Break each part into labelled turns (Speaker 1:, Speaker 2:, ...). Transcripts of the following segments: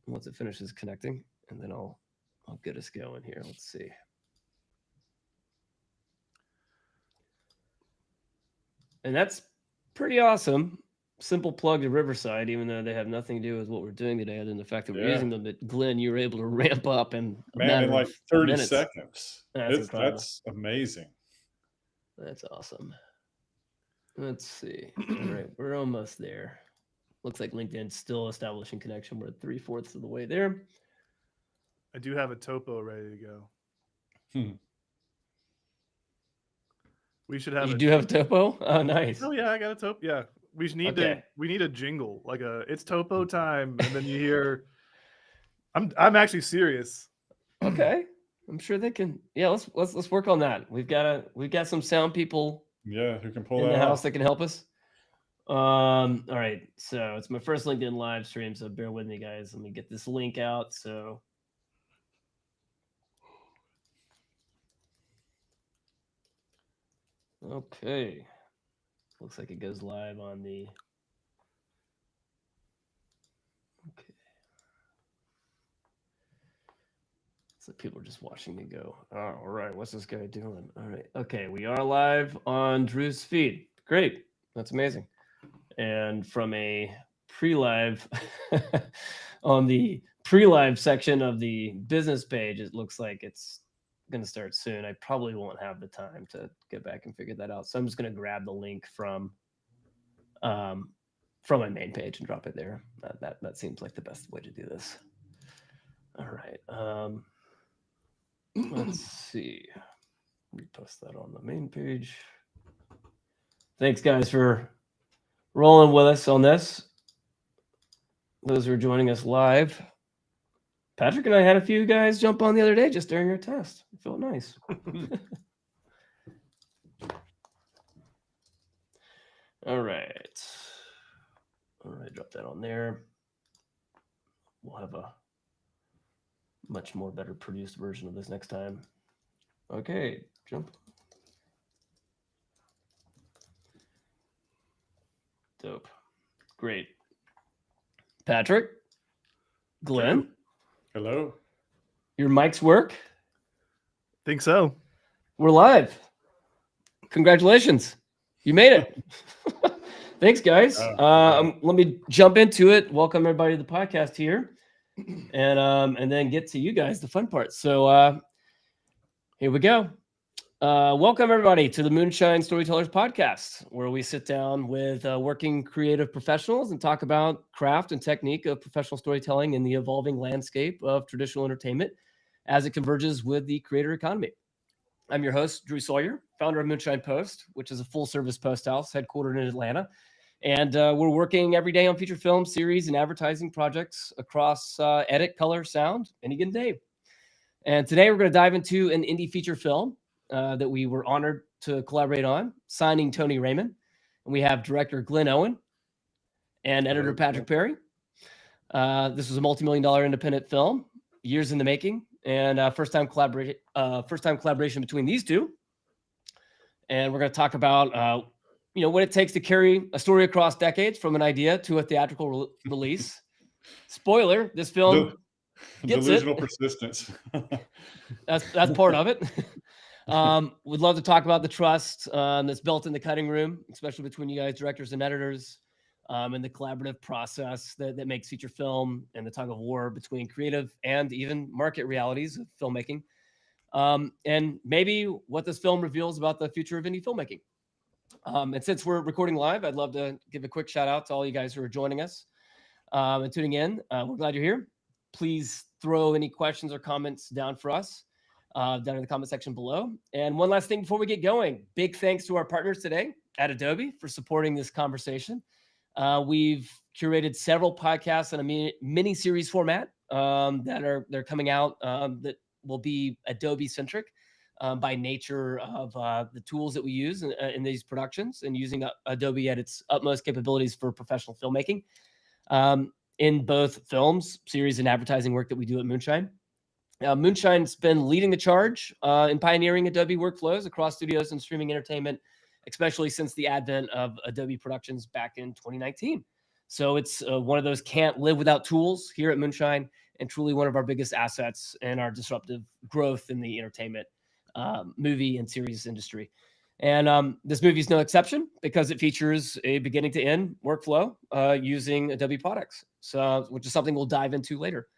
Speaker 1: once it finishes connecting, and then I'll get us going here. Let's see. And that's pretty awesome. Simple plug to Riverside, even though they have nothing to do with what we're doing today, other than the fact that we're
Speaker 2: Yeah,
Speaker 1: using them. But Glenn, you were able to ramp up in a
Speaker 2: man, in
Speaker 1: matter
Speaker 2: like
Speaker 1: of
Speaker 2: 30
Speaker 1: minutes.
Speaker 2: seconds.
Speaker 1: That's incredible.
Speaker 2: That's amazing.
Speaker 1: That's awesome. Let's see. All right, we're almost there. Looks like LinkedIn's still establishing connection. We're at 3/4 of the way there.
Speaker 3: I do have a topo ready to go.
Speaker 2: Hmm.
Speaker 3: We should have
Speaker 1: You do have a topo? Oh, nice.
Speaker 3: Oh yeah, I got a topo. Yeah, we should need
Speaker 1: Okay.
Speaker 3: we need a jingle like it's topo time, and then you hear. I'm actually serious.
Speaker 1: Okay. I'm sure they can. Yeah, let's work on that. We've got some sound people
Speaker 2: Yeah, who can pull
Speaker 1: in
Speaker 2: that
Speaker 1: the house
Speaker 2: off?
Speaker 1: that can help us. All right. So it's my first LinkedIn live stream, so bear with me, guys. Let me get this link out. So okay. Looks like it goes live on the okay. So people are just watching me go. Oh, all right, what's this guy doing? All right. Okay, we are live on Drew's feed. Great. That's amazing. And from a pre-live on the pre-live section of the business page, it looks like it's going to start soon. I probably won't have the time to get back and figure that out. So I'm just going to grab the link from my main page and drop it there. That seems like the best way to do this. All right. Let's see. Repost that on the main page. Thanks, guys, for rolling with us on this. Those who are joining us live. Patrick and I had a few guys jump on the other day just during our test. It felt nice. All right. All right, drop that on there. We'll have a much more better produced version of this next time. Okay, jump. Dope. Great. Patrick? Glenn?
Speaker 3: Drew?
Speaker 2: Hello.
Speaker 1: Your mics work?
Speaker 3: Think so.
Speaker 1: We're live. Congratulations. You made it. Thanks, guys. Let me jump into it. Welcome everybody to the podcast here. And then get to you guys, the fun part. So here we go. Welcome everybody to the Moonshine Storytellers podcast, where we sit down with working creative professionals and talk about craft and technique of professional storytelling in the evolving landscape of traditional entertainment as it converges with the creator economy. I'm your host, Drew Sawyer, founder of Moonshine Post, which is a full-service post house headquartered in Atlanta. And we're working every day on feature film, series, and advertising projects across edit, color, sound, any given day. And today we're going to dive into an indie feature film that we were honored to collaborate on, signing Tony Raymond. And we have director Glen Owen and editor Patrick Perry. This was a multi-million-dollar independent film, years in the making, and first time collaboration between these two. And we're going to talk about what it takes to carry a story across decades from an idea to a theatrical release. Spoiler: this film gets
Speaker 2: delusional persistence.
Speaker 1: That's part of it. We'd love to talk about the trust that's built in the cutting room, especially between you guys, directors and editors, and the collaborative process that makes feature film, and the tug of war between creative and even market realities of filmmaking. And maybe what this film reveals about the future of indie filmmaking. And since we're recording live, I'd love to give a quick shout out to all you guys who are joining us and tuning in. We're glad you're here. Please throw any questions or comments down for us down in the comment section below. And one last thing before we get going, big thanks to our partners today at Adobe for supporting this conversation. We've curated several podcasts in a mini series format they're coming out that will be Adobe centric by nature of the tools that we use in these productions, and using Adobe at its utmost capabilities for professional filmmaking in both films, series, and advertising work that we do at Moonshine. Moonshine's been leading the charge in pioneering Adobe workflows across studios and streaming entertainment, especially since the advent of Adobe Productions back in 2019. So it's one of those can't live without tools here at Moonshine, and truly one of our biggest assets in our disruptive growth in the entertainment movie and series industry. And this movie is no exception because it features a beginning to end workflow using Adobe products, so which is something we'll dive into later.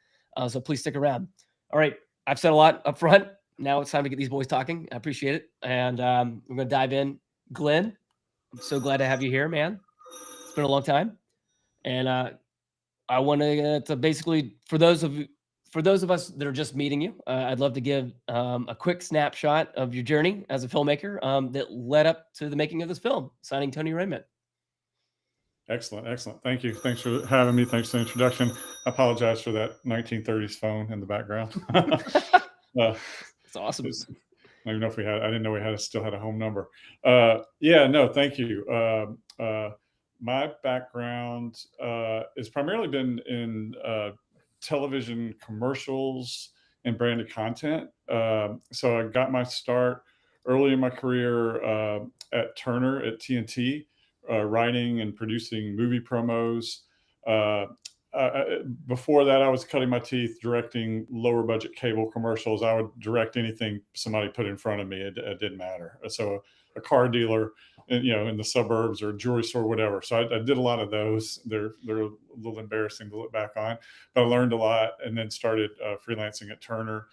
Speaker 1: So please stick around. All right, I've said a lot up front. Now it's time to get these boys talking. I appreciate it, and we're going to dive in. Glen, I'm so glad to have you here, man. It's been a long time, and I want to basically for those of us that are just meeting you, I'd love to give a quick snapshot of your journey as a filmmaker that led up to the making of this film, signing Tony Raymond.
Speaker 2: Excellent, excellent. Thank you. Thanks for having me. Thanks for the introduction. I apologize for that 1930s phone in the background.
Speaker 1: It's awesome.
Speaker 2: I don't even know if we had. I didn't know we still had a home number. No, thank you. My background has primarily been in television commercials and branded content. So I got my start early in my career at Turner at TNT, writing and producing movie promos. Before that, I was cutting my teeth directing lower budget cable commercials. I would direct anything somebody put in front of me. It didn't matter. So a car dealer, in the suburbs, or a jewelry store, whatever. So I did a lot of those. They're a little embarrassing to look back on, but I learned a lot, and then started freelancing at Turner.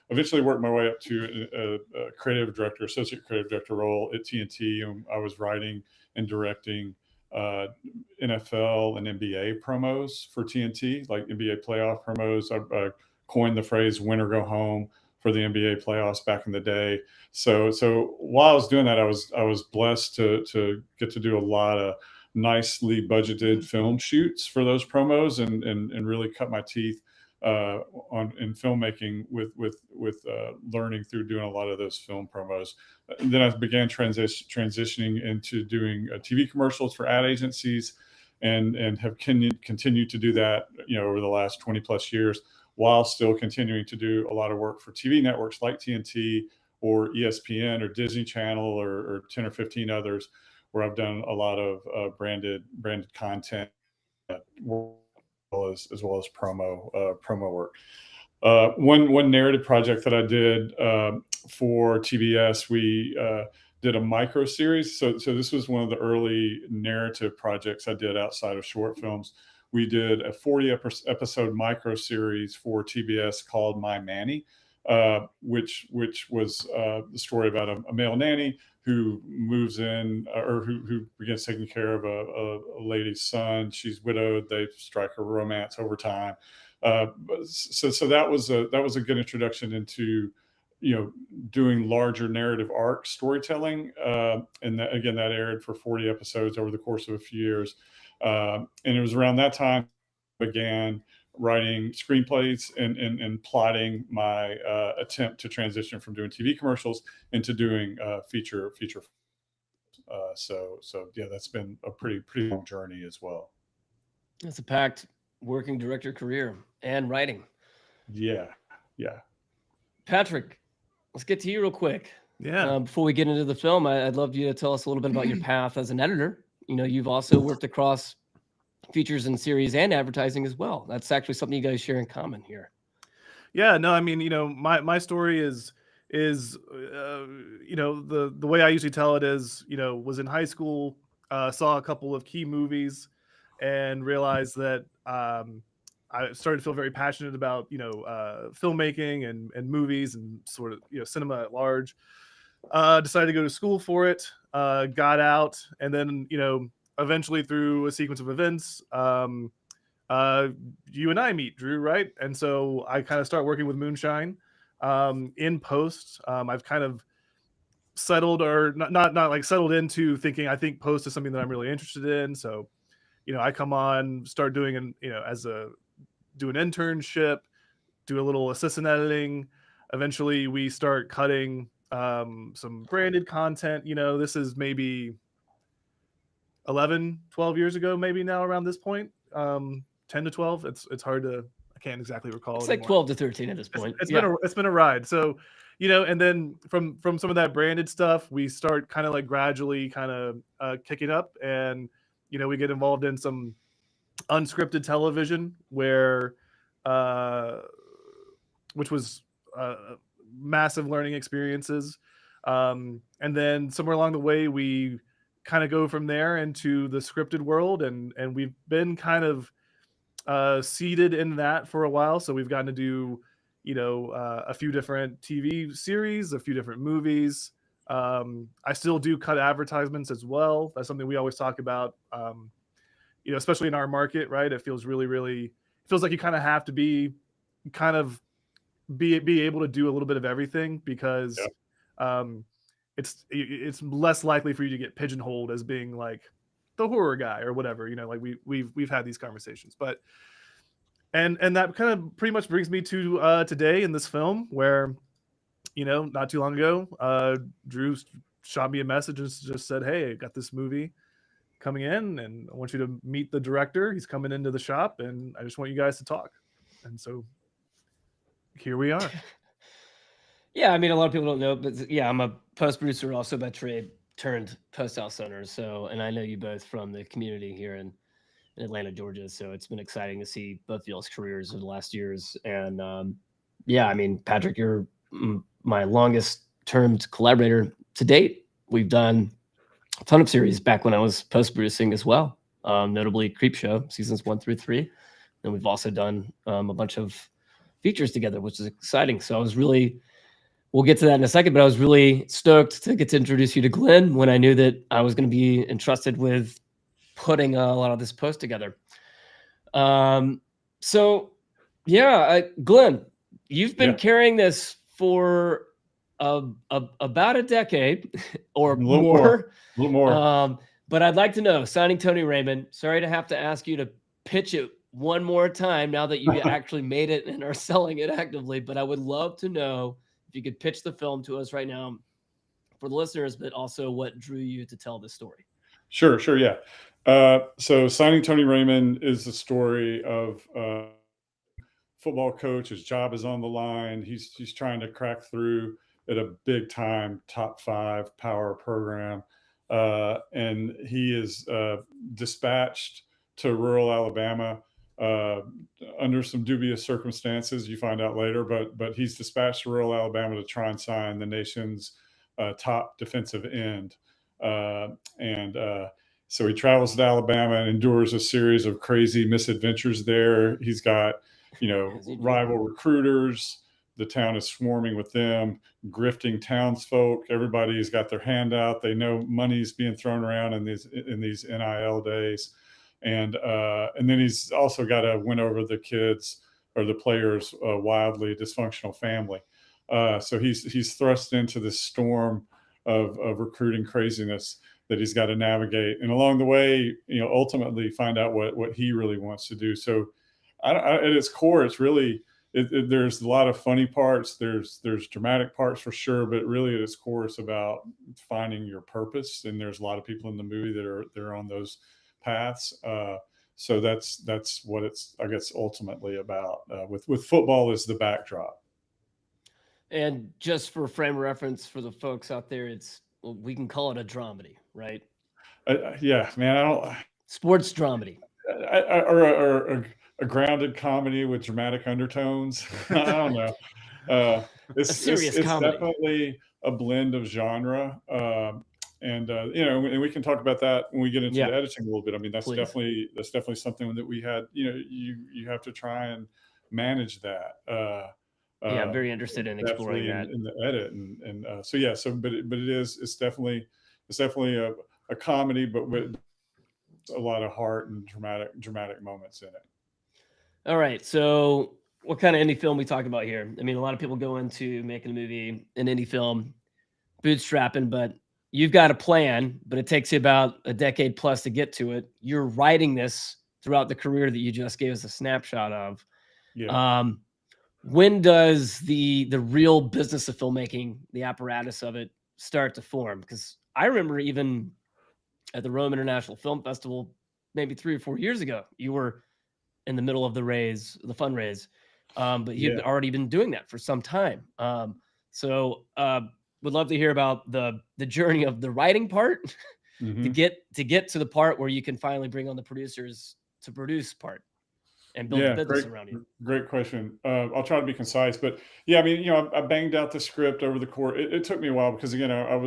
Speaker 2: Eventually worked my way up to a creative director, associate creative director role at TNT. I was writing and directing NFL and NBA promos for TNT, like NBA playoff promos. I coined the phrase "win or go home" for the NBA playoffs back in the day. So while I was doing that, I was blessed to get to do a lot of nicely budgeted film shoots for those promos, and really cut my teeth in filmmaking with learning through doing a lot of those film promos. And then I began transitioning into doing TV commercials for ad agencies, and have continued to do that over the last 20 plus years, while still continuing to do a lot of work for TV networks like TNT or ESPN or Disney Channel or 10 or 15 others, where I've done a lot of branded content as well as promo work. One narrative project that I did for TBS, we did a micro series. So this was one of the early narrative projects I did outside of short films. We did a 40 episode micro series for TBS called My Nanny, which was the story about a male nanny who moves in, or who begins taking care of a lady's son. She's widowed. They strike a romance over time. So that was a good introduction into doing larger narrative arc storytelling. And that aired for 40 episodes over the course of a few years. And it was around that time I began writing screenplays and plotting my attempt to transition from doing TV commercials into doing feature. So yeah, that's been a pretty long journey as well.
Speaker 1: It's a packed working director career and writing.
Speaker 2: Yeah.
Speaker 1: Patrick, let's get to you real quick.
Speaker 3: Yeah.
Speaker 1: Before we get into the film, I'd love you to tell us a little bit about your path as an editor. You've also worked across features and series and advertising as well. That's actually something you guys share in common here.
Speaker 3: Yeah, no, I mean, my story is the way I usually tell it is, was in high school, saw a couple of key movies, and realized that I started to feel very passionate about filmmaking and movies and sort of cinema at large. Decided to go to school for it. Got out, and then eventually through a sequence of events, you and I meet, Drew, right? And so I kind of start working with Moonshine in post. I've kind of settled, or not like settled into thinking, I think post is something that I'm really interested in. So, I come on, start doing do an internship, do a little assistant editing. Eventually we start cutting some branded content. This is maybe 11, 12 years ago, maybe now around this point. 10 to 12. It's hard to, I can't exactly recall.
Speaker 1: It's like 12 to 13 at this point.
Speaker 3: It's been a ride. So, and then from some of that branded stuff, we start kind of like gradually kind of kicking up, and we get involved in some unscripted television where, which was massive learning experiences. And then somewhere along the way, we kind of go from there into the scripted world, and we've been kind of seated in that for a while. So we've gotten to do, a few different TV series, a few different movies. I still do cut advertisements as well. That's something we always talk about, especially in our market, right? It feels feels like you kind of have to be able to do a little bit of everything, because it's less likely for you to get pigeonholed as being like the horror guy or whatever, like we've had these conversations. But and that kind of pretty much brings me to today in this film, where not too long ago, Drew shot me a message and just said, "Hey, I got this movie coming in, and I want you to meet the director. He's coming into the shop, and I just want you guys to talk." And so here we are.
Speaker 1: Yeah, I mean, a lot of people don't know, but yeah, I'm a post producer also by trade, turned post house owner. So, and I know you both from the community here in Atlanta, Georgia. So it's been exciting to see both of y'all's careers in the last years. And yeah, I mean, Patrick, you're my longest termed collaborator to date. We've done a ton of series back when I was post producing as well, notably Creep Show seasons 1 through 3. And we've also done a bunch of features together, which is exciting. So I was really, we'll get to that in a second, but I was really stoked to get to introduce you to Glenn when I knew that I was going to be entrusted with putting a lot of this post together. So yeah, Glenn, you've been carrying this for about a decade or more.
Speaker 2: A little more.
Speaker 1: But I'd like to know, signing Tony Raymond, sorry to have to ask you to pitch it one more time now that you actually made it and are selling it actively, but I would love to know if you could pitch the film to us right now for the listeners, but also what drew you to tell this story.
Speaker 2: Sure. Yeah. So signing Tony Raymond is the story of a football coach. His job is on the line. He's trying to crack through at a big time top 5 power program. And he is dispatched to rural Alabama under some dubious circumstances, you find out later, but he's dispatched to rural Alabama to try and sign the nation's top defensive end. So he travels to Alabama and endures a series of crazy misadventures there. He's got, rival recruiters. The town is swarming with them, grifting townsfolk. Everybody's got their hand out. They know money's being thrown around in these NIL days. And then he's also got to win over the kids or the players' wildly dysfunctional family. So he's thrust into this storm of recruiting craziness that he's got to navigate, and along the way, ultimately find out what he really wants to do. So, at its core, it's really there's a lot of funny parts. There's dramatic parts for sure, but really at its core, it's about finding your purpose. And there's a lot of people in the movie that are on those paths. So that's what it's, I guess, ultimately about. With football as the backdrop.
Speaker 1: And just for frame of reference for the folks out there, we can call it a dramedy, right?
Speaker 2: Yeah, man.
Speaker 1: Sports dramedy.
Speaker 2: Or a grounded comedy with dramatic undertones. I don't know. It's definitely a blend of genre. And we can talk about that when we get into the editing a little bit. I mean, that's definitely something that we had. You have to try and manage that.
Speaker 1: I'm very interested in exploring that
Speaker 2: in the edit, but it's definitely a comedy, but with a lot of heart and dramatic moments in it.
Speaker 1: All right, so what kind of indie film we talking about here? I mean, a lot of people go into making a movie, an indie film, bootstrapping, but you've got a plan, but it takes you about a decade plus to get to it. You're writing this throughout the career that you just gave us a snapshot of.
Speaker 2: Yeah.
Speaker 1: When does the real business of filmmaking, the apparatus of it, start to form? Because I remember even at the Rome International Film Festival, maybe 3 or 4 years ago, you were in the middle of the fundraise, but you've already been doing that for some time. So would love to hear about the journey of the writing part, to get to the part where you can finally bring on the producers to produce part and build a business around you?
Speaker 2: Great question. I'll try to be concise, but yeah, I mean, I banged out the script over the course. It took me a while because again, I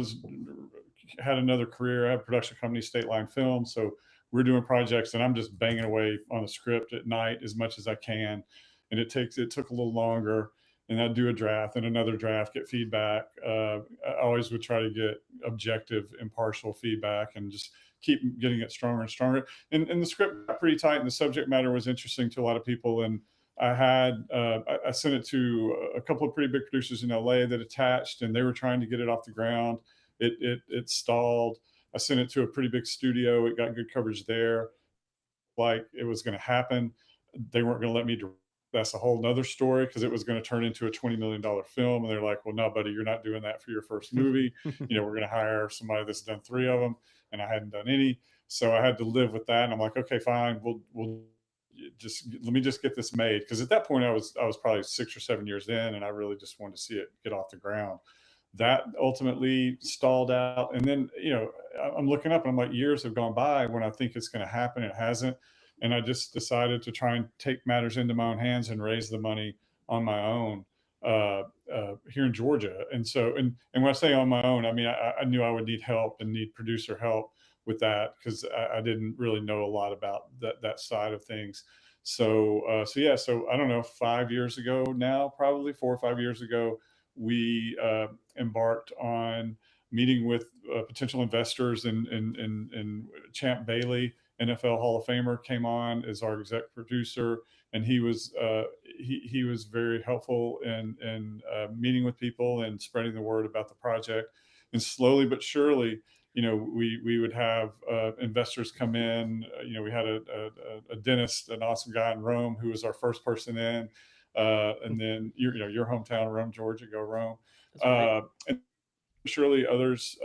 Speaker 2: had another career. I had a production company, State Line Film, so we're doing projects, and I'm just banging away on the script at night as much as I can, and it took a little longer. And I'd do a draft and another draft, get feedback. I always would try to get objective, impartial feedback, and just keep getting it stronger and stronger. And the script got pretty tight, and the subject matter was interesting to a lot of people. And I sent it to a couple of pretty big producers in LA that attached, and they were trying to get it off the ground. It stalled. I sent it to a pretty big studio. It got good coverage there. Like it was going to happen. They weren't going to let me direct. That's a whole nother story because it was going to turn into a $20 million film. And they're like, well, no, buddy, you're not doing that for your first movie. We're going to hire somebody that's done 3 of them. And I hadn't done any. So I had to live with that. And I'm like, okay, fine. We'll just, let me just get this made. Because at that point I was probably 6 or 7 years in, and I really just wanted to see it get off the ground. That ultimately stalled out. And then, I'm looking up and I'm like, years have gone by when I think it's going to happen. It hasn't. And I just decided to try and take matters into my own hands and raise the money on my own here in Georgia. And so, and when I say on my own, I mean, I knew I would need help and need producer help with that because I didn't really know a lot about that side of things. So I don't know, 5 years ago now, probably 4 or 5 years ago, we embarked on meeting with potential investors, and Champ Bailey, NFL Hall of Famer, came on as our exec producer, and he was very helpful in meeting with people and spreading the word about the project. And slowly but surely, we would have investors come in. We had a dentist, an awesome guy in Rome, who was our first person in, and then your hometown, Rome, Georgia, go Rome. And surely others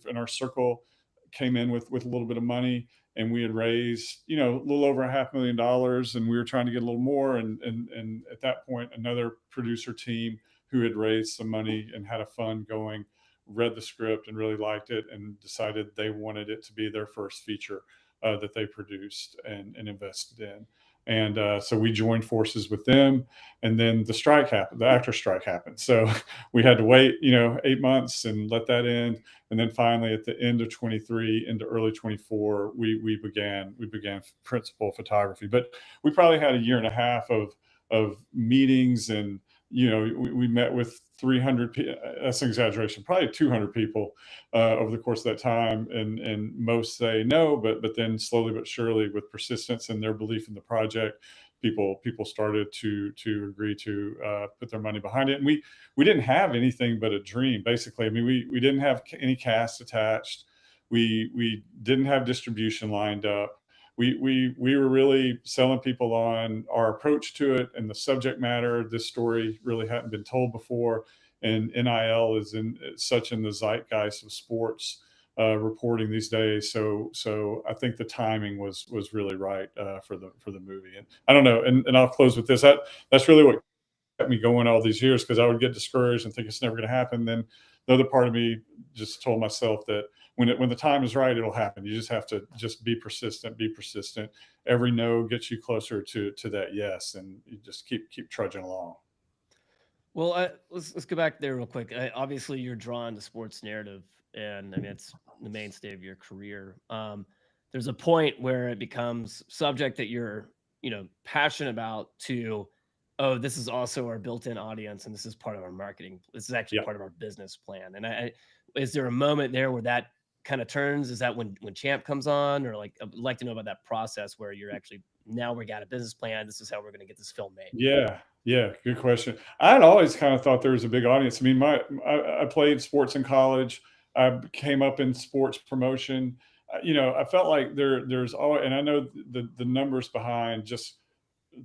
Speaker 2: in our circle came in with a little bit of money, and we had raised, a little over $500,000, and we were trying to get a little more. And at that point, another producer team who had raised some money and had a fund going read the script and really liked it and decided they wanted it to be their first feature that they produced and invested in. And so we joined forces with them, and then the strike happened, the actor strike happened. So we had to wait, 8 months and let that end. And then finally at the end of 23 into early 24, we began principal photography. But we probably had a year and a half of meetings, and we met with 300 people. That's an exaggeration, probably 200 people over the course of that time, and most say no, but then slowly but surely, with persistence and their belief in the project, people started to agree to put their money behind it. And we didn't have anything but a dream, basically. I mean, we didn't have any cast attached. We didn't have distribution lined up. We were really selling people on our approach to it and the subject matter. This story really hadn't been told before, and NIL is such in the zeitgeist of sports reporting these days. So I think the timing was really right for the movie. And I don't know. And I'll close with this. That's really what kept me going all these years, because I would get discouraged and think it's never going to happen. Then the other part of me just told myself that when the time is right, it'll happen. You just have to just be persistent. Every no gets you closer to that yes, and you just keep trudging along.
Speaker 1: Well, let's go back there real quick. Obviously, you're drawn to sports narrative, and I mean it's the mainstay of your career. There's a point where it becomes subject that you're passionate about to, oh, this is also our built-in audience, and this is part of our marketing. This is actually part of our business plan. And is there a moment there where that kind of turns? Is that when Champ comes on, or I'd like to know about that process where you're actually, now we got a business plan, this is how we're going to get this film made?
Speaker 2: Yeah, good question. I'd always kind of thought there was a big audience. I mean, I played sports in college. I came up in sports promotion. I felt like there's always, and I know the numbers behind just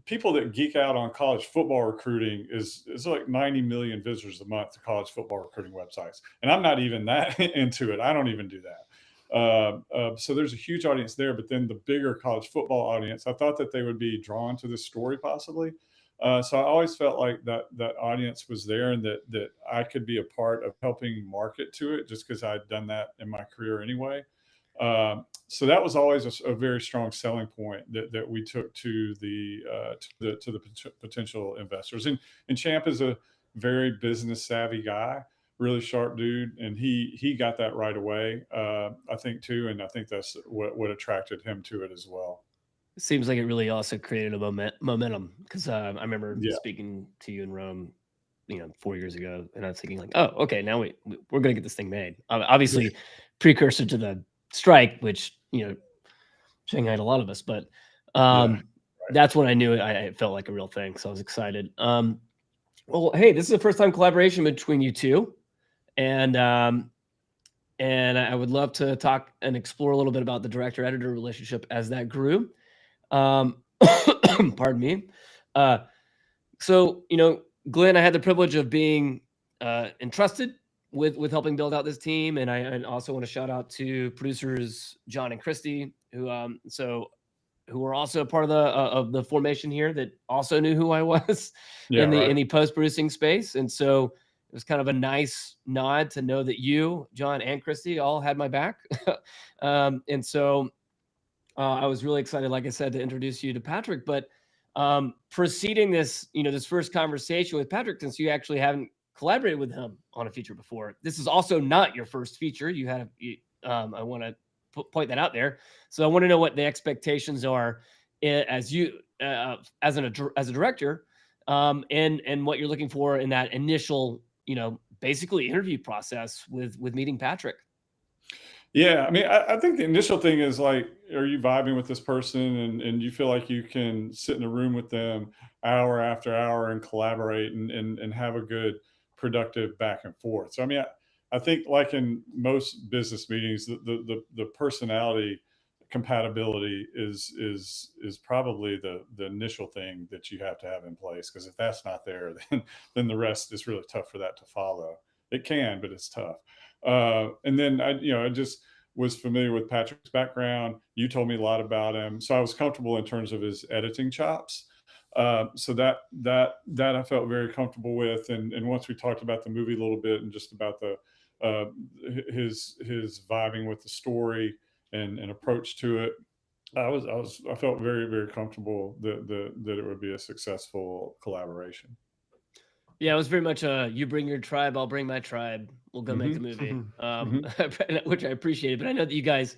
Speaker 2: people that geek out on college football recruiting is like 90 million visitors a month to college football recruiting websites. And I'm not even that into it. I don't even do that. So there's a huge audience there, but then the bigger college football audience, I thought that they would be drawn to this story possibly. So I always felt like that audience was there, and that I could be a part of helping market to it, just because I'd done that in my career anyway. So that was always a very strong selling point that we took to the potential investors. And Champ is a very business savvy guy, really sharp dude, and he got that right away, I think too, and I think that's what attracted him to it as well.
Speaker 1: It seems like it really also created a momentum, because I remember
Speaker 2: Yeah.
Speaker 1: speaking to you in Rome, 4 years ago, and I was thinking like, oh, okay, now we're gonna get this thing made. Obviously, precursor to the strike, which shanghaied a lot of us, but that's when I knew it felt like a real thing. So I was excited. Well, hey, this is the first time collaboration between you two, and I would love to talk and explore a little bit about the director-editor relationship as that grew. Pardon me. So, Glenn, I had the privilege of being entrusted with helping build out this team, and I also want to shout out to producers John and Christy, who were also a part of the formation here, that also knew who I was in the post-producing space. And so it was kind of a nice nod to know that you, John, and Christy all had my back. And so I was really excited, like I said, to introduce you to Patrick. But preceding this, this first conversation with Patrick, since you actually haven't collaborated with him on a feature before, this is also not your first feature. You had I want to point that out there. So I want to know what the expectations are as you as a director, and what you're looking for in that initial, basically interview process with meeting Patrick.
Speaker 2: Yeah, I mean, I think the initial thing is like, are you vibing with this person, and you feel like you can sit in a room with them hour after hour and collaborate and have a good productive back and forth. So I mean, I think like in most business meetings, the personality compatibility is probably the initial thing that you have to have in place, because if that's not there, then the rest is really tough for that to follow. It can, but it's tough. And then I just was familiar with Patrick's background. You told me a lot about him, so I was comfortable in terms of his editing chops. So that I felt very comfortable with. And once we talked about the movie a little bit and just about the his vibing with the story and approach to it, I felt very, very comfortable that it would be a successful collaboration.
Speaker 1: Yeah, it was very much you bring your tribe, I'll bring my tribe. We'll go make the movie, which I appreciated. But I know that you guys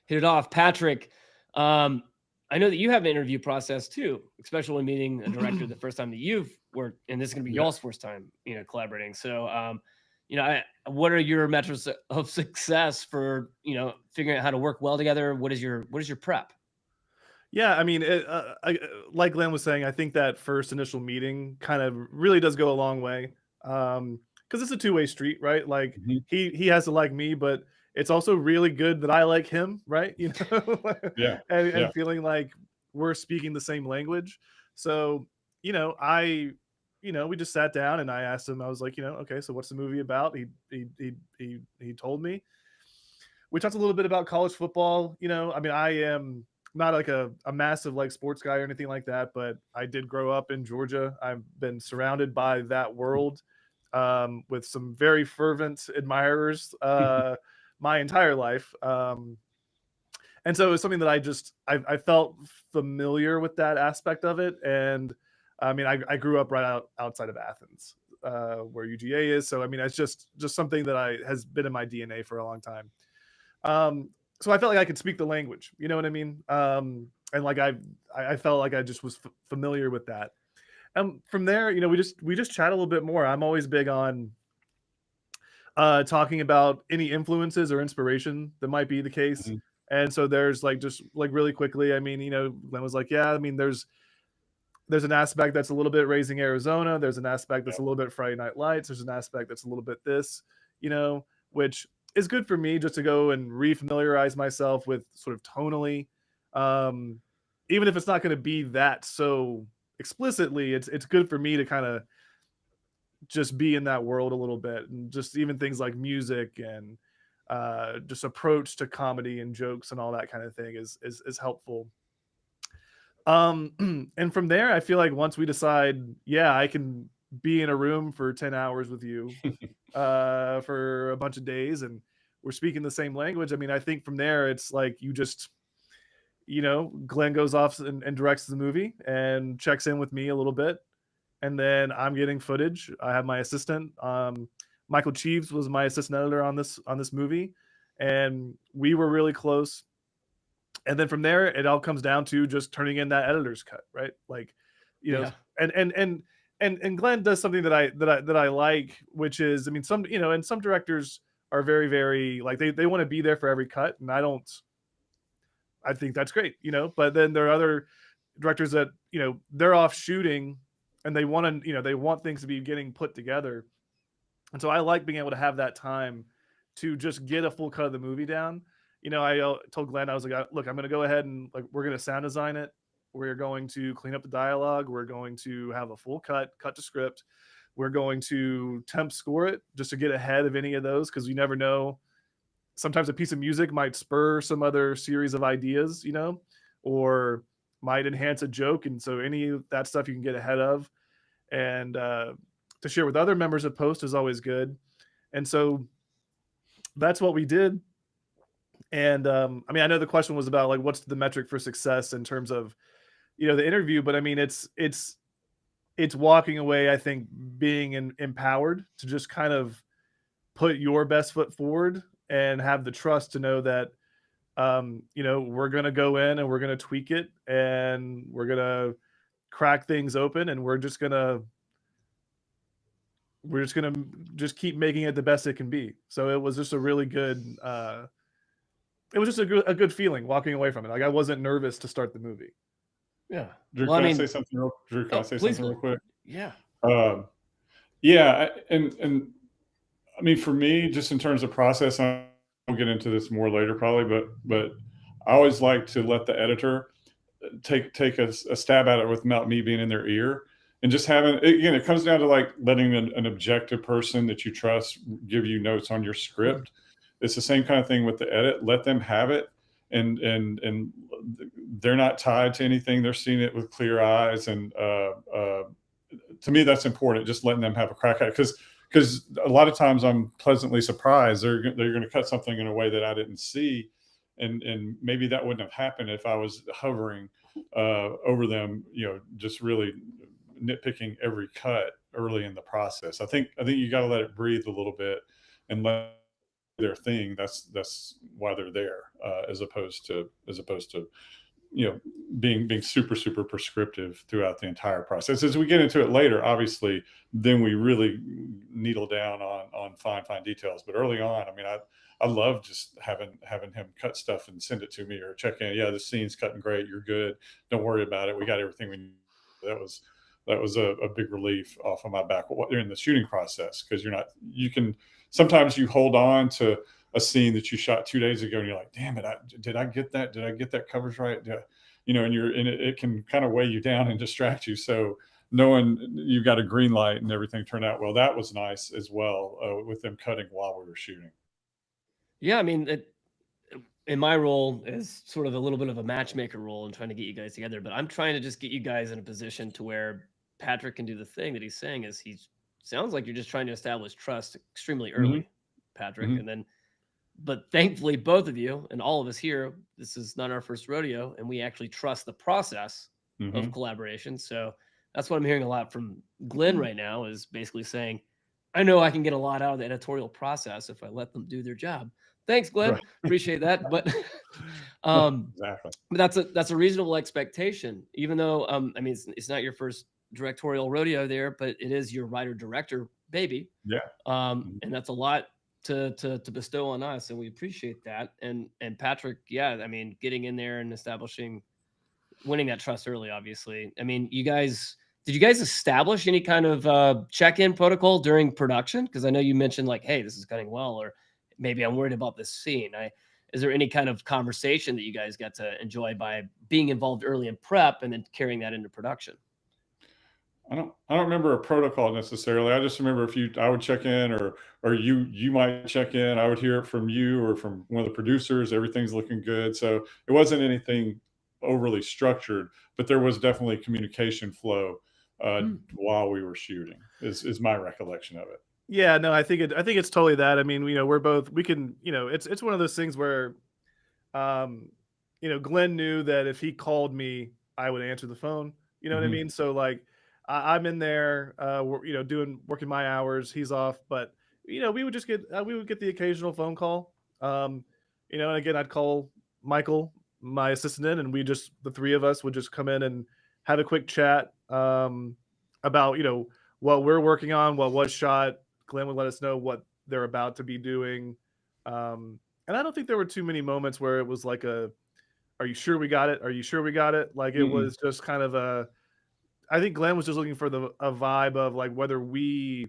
Speaker 1: hit it off. Patrick, I know that you have an interview process too, especially when meeting a director the first time that you've worked, and this is going to be y'all's first time, collaborating. So, what are your metrics of success for, figuring out how to work well together? What is your prep?
Speaker 3: Yeah, I mean, like Glenn was saying, I think that first initial meeting kind of really does go a long way, because it's a two-way street, right? Like he has to like me, but it's also really good that I like him, right? And feeling like we're speaking the same language. So, we just sat down and I asked him. I was like, okay, so what's the movie about? He told me. We talked a little bit about college football. I mean, I am not like a massive like sports guy or anything like that, but I did grow up in Georgia. I've been surrounded by that world, with some very fervent admirers my entire life. And so it was something that I felt familiar with that aspect of it. And I mean, I grew up right outside of Athens, where UGA is. So I mean, it's just something that has been in my DNA for a long time. So I felt like I could speak the language, you know what I mean? And like I felt like I just was familiar with that. And from there, we just chat a little bit more. I'm always big on talking about any influences or inspiration that might be the case. And so there's just really quickly, I mean, Glenn was like, yeah, I mean, there's an aspect that's a little bit Raising Arizona. There's an aspect that's a little bit Friday Night Lights. There's an aspect that's a little bit this, which is good for me just to go and refamiliarize myself with sort of tonally, even if it's not going to be that so explicitly. It's good for me to kind of just be in that world a little bit, and just even things like music and just approach to comedy and jokes and all that kind of thing is helpful. And from there, I feel like once we decide, yeah, I can be in a room for 10 hours with you for a bunch of days, and we're speaking the same language. I mean, I think from there, it's like you just, Glenn goes off and directs the movie and checks in with me a little bit. And then I'm getting footage. I have my assistant. Michael Cheeves was my assistant editor on this movie, and we were really close. And then from there, it all comes down to just turning in that editor's cut, right? Like,
Speaker 1: Yeah.
Speaker 3: and Glenn does something that I like, which is, I mean, and some directors are very, very like they want to be there for every cut, and I think that's great, but then there are other directors that, they're off shooting and they want to, they want things to be getting put together. And so I like being able to have that time to just get a full cut of the movie down. I told Glenn, I was like, look, I'm going to go ahead and we're going to sound design it. We're going to clean up the dialogue. We're going to have a full cut to script. We're going to temp score it just to get ahead of any of those, because you never know. Sometimes a piece of music might spur some other series of ideas, or might enhance a joke. And so any of that stuff you can get ahead of, and to share with other members of post is always good. And so that's what we did. And I mean, I know the question was about like, what's the metric for success in terms of, the interview, but I mean, it's walking away, I think, being empowered to just kind of put your best foot forward and have the trust to know that, we're going to go in and we're going to tweak it and we're going to crack things open, and we're just going to keep making it the best it can be. So it was just a really good, it was just a good feeling walking away from it. Like I wasn't nervous to start the movie.
Speaker 1: Yeah.
Speaker 2: Drew, can I say something real quick?
Speaker 1: Yeah.
Speaker 2: Yeah. And I mean, for me, just in terms of process, I'll get into this more later probably, but I always like to let the editor take a stab at it without me being in their ear. And just having, again, it comes down to like letting an objective person that you trust give you notes on your script. It's the same kind of thing with the edit. Let them have it, and they're not tied to anything. They're seeing it with clear eyes, and to me, that's important. Just letting them have a crack at it, because a lot of times I'm pleasantly surprised. They're going to cut something in a way that I didn't see, and maybe that wouldn't have happened if I was hovering over them, just really nitpicking every cut early in the process. I think you got to let it breathe a little bit and let their thing. That's why they're there, as opposed to being super prescriptive throughout the entire process. As we get into it later, obviously, then we really needle down on fine details. But early on, I mean, I love just having him cut stuff and send it to me, or check in. Yeah, the scene's cutting great. You're good. Don't worry about it. We got everything we need. That was a big relief off of my back during the shooting process, because sometimes you hold on to a scene that you shot 2 days ago and you're like, damn it, did I get that? Did I get that coverage right? And it can kind of weigh you down and distract you. So knowing you got a green light and everything turned out well, that was nice as well, with them cutting while we were shooting.
Speaker 1: Yeah, I mean, in my role is sort of a little bit of a matchmaker role and trying to get you guys together, but I'm trying to just get you guys in a position to where Patrick can do the thing that he's saying. Is sounds like you're just trying to establish trust extremely early, Patrick. And then, but thankfully both of you and all of us here, this is not our first rodeo, and we actually trust the process of collaboration. So that's what I'm hearing a lot from Glenn right now, is basically saying, I know I can get a lot out of the editorial process if I let them do their job. Thanks, Glenn. Right. Appreciate that. But
Speaker 2: exactly.
Speaker 1: But that's a reasonable expectation, even though I mean, it's not your first directorial rodeo there, but it is your writer director baby.
Speaker 2: Yeah.
Speaker 1: And that's a lot to bestow on us, and we appreciate that. And Patrick, yeah, I mean, getting in there and winning that trust early, obviously. I mean, did you guys establish any kind of check-in protocol during production? Because I know you mentioned like, hey, this is cutting well, or maybe I'm worried about this scene. Is there any kind of conversation that you guys got to enjoy by being involved early in prep and then carrying that into production?
Speaker 2: I don't remember a protocol necessarily. I just remember I would check in, or you might check in. I would hear it from you or from one of the producers. Everything's looking good. So it wasn't anything overly structured, but there was definitely communication flow while we were shooting. Is my recollection of it.
Speaker 3: Yeah, no, I think it's totally that. I mean, we can, it's one of those things where, um, Glenn knew that if he called me, I would answer the phone. You know what I
Speaker 2: Mhm.
Speaker 3: mean? So like, I'm in there, working my hours. He's off, but we would just we would get the occasional phone call. And again, I'd call Michael, my assistant, in, and the three of us would just come in and have a quick chat, about what we're working on, what was shot. Glenn would let us know what they're about to be doing. And I don't think there were too many moments where it was like are you sure we got it? Are you sure we got it? Like it
Speaker 2: Mm-mm.
Speaker 3: was just kind of I think Glenn was just looking for a vibe of like whether we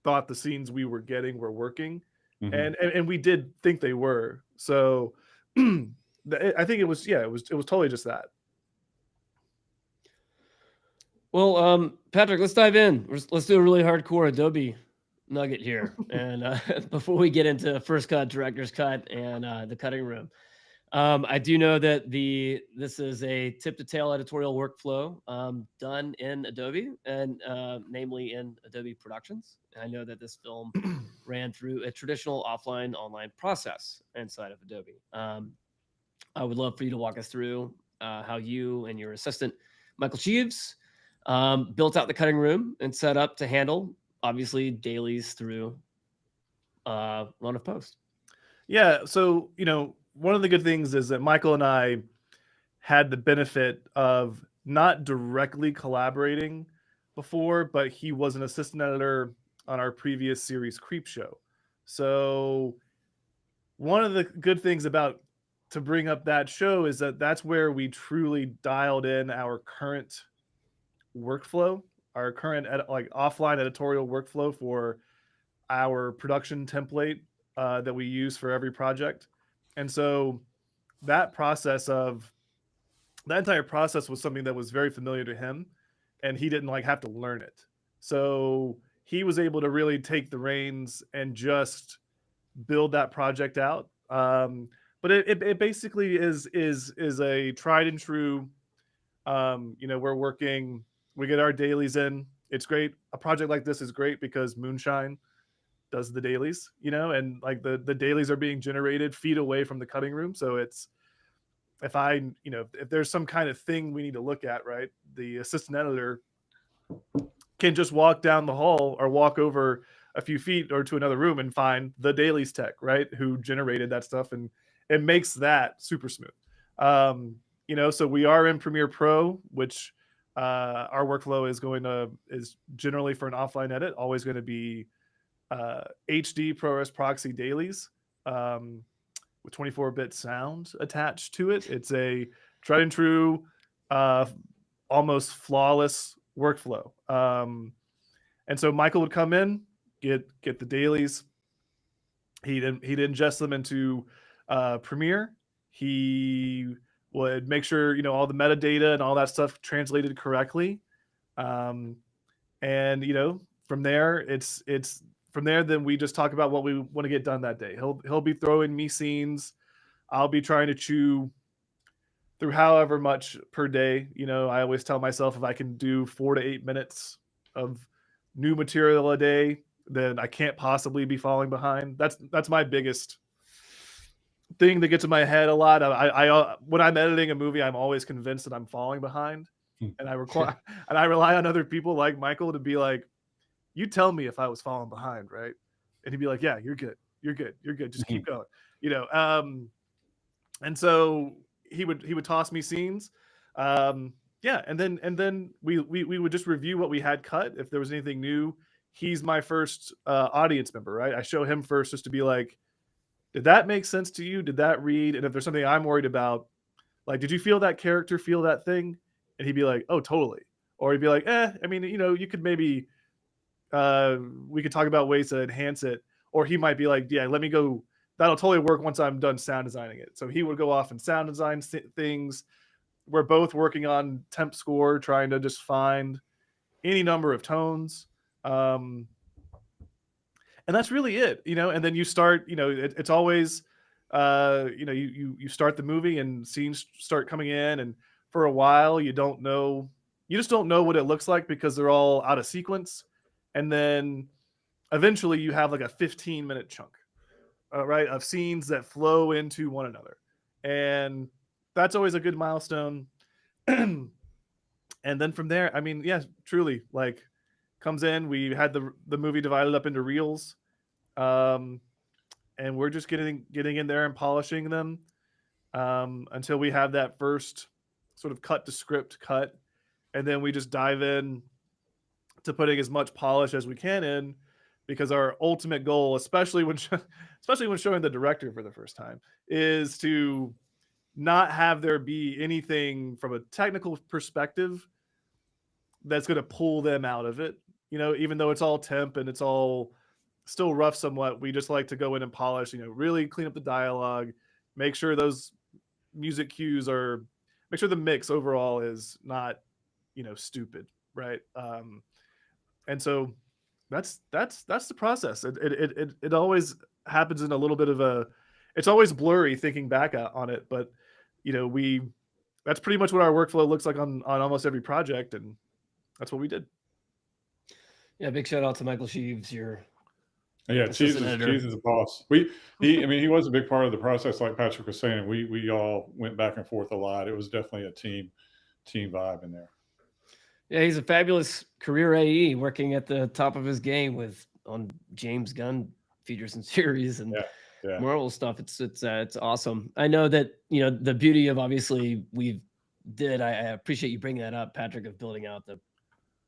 Speaker 3: thought the scenes we were getting were working.
Speaker 2: Mhm.
Speaker 3: And we did think they were. So I think it was totally just that.
Speaker 1: Well, Patrick, let's dive in. Let's do a really hardcore Adobe nugget here, and before we get into first cut, director's cut, and the cutting room. I do know that this is a tip to tail editorial workflow done in Adobe, and namely in Adobe Productions. I know that this film ran through a traditional offline online process inside of Adobe. I would love for you to walk us through how you and your assistant, Michael Cheeves, built out the cutting room and set up to handle, obviously, dailies through run of post.
Speaker 3: Yeah. So, one of the good things is that Michael and I had the benefit of not directly collaborating before, but he was an assistant editor on our previous series, Creep Show. So, one of the good things about to bring up that show is that that's where we truly dialed in our current workflow, our current like offline editorial workflow for our production template that we use for every project. And so that entire process was something that was very familiar to him, and he didn't like have to learn it. So he was able to really take the reins and just build that project out. But it basically is a tried and true. We get our dailies in. It's great. A project like this is great because Moonshine does the dailies, and like the dailies are being generated feet away from the cutting room. So it's if there's some kind of thing we need to look at, right, the assistant editor can just walk down the hall or walk over a few feet or to another room and find the dailies tech, right, who generated that stuff, and it makes that super smooth. So we are in Premiere Pro, which our workflow is generally for an offline edit always going to be HD ProRes proxy dailies with 24-bit sound attached to it. It's a tried and true, almost flawless workflow. And so Michael would come in, get the dailies. He'd ingest them into Premiere. He would make sure all the metadata and all that stuff translated correctly. And from there, then we just talk about what we want to get done that day. He'll be throwing me scenes. I'll be trying to chew through however much per day. I always tell myself if I can do 4 to 8 minutes of new material a day, then I can't possibly be falling behind. That's my biggest thing that gets in my head a lot. I when I'm editing a movie, I'm always convinced that I'm falling behind, and I rely on other people like Michael to be like, you tell me if I was falling behind, right? And he'd be like, yeah, you're good. You're good. You're good. Just keep going. And so he would toss me scenes. Yeah. And then we would just review what we had cut. If there was anything new, he's my first audience member, right? I show him first just to be like, did that make sense to you? Did that read? And if there's something I'm worried about, like, did you feel that character feel that thing? And he'd be like, oh, totally. Or he'd be like, I mean, you could maybe, we could talk about ways to enhance it. Or he might be like, yeah, let me go. That'll totally work once I'm done sound designing it. So he would go off and sound design things. We're both working on temp score, trying to just find any number of tones. And that's really it, and then you start, it's always, you start the movie and scenes start coming in, and for a while you just don't know what it looks like because they're all out of sequence. And then eventually you have like a 15-minute chunk, right, of scenes that flow into one another, and that's always a good milestone. And then from there, I mean, yeah, truly, like, comes in. We had the movie divided up into reels, and we're just getting in there and polishing them until we have that first sort of cut to script cut, and then we just dive in to putting as much polish as we can in, because our ultimate goal, especially when showing the director for the first time, is to not have there be anything from a technical perspective that's going to pull them out of it. You know, even though it's all temp and it's all still rough somewhat, we just like to go in and polish, you know, really clean up the dialogue, make sure those music cues make sure the mix overall is not, you know, stupid, right? And so that's the process. It always happens in a little bit of it's always blurry thinking back on it, but you know, that's pretty much what our workflow looks like on almost every project, and that's what we did.
Speaker 1: Yeah, big shout out to Michael Sheaves, your
Speaker 2: Cheese is a boss. He was a big part of the process, like Patrick was saying. We all went back and forth a lot. It was definitely a team vibe in there.
Speaker 1: Yeah, he's a fabulous career AE, working at the top of his game on James Gunn features and series and Marvel stuff. It's awesome. I know that, you know, the beauty of, obviously, I appreciate you bringing that up, Patrick, of building out the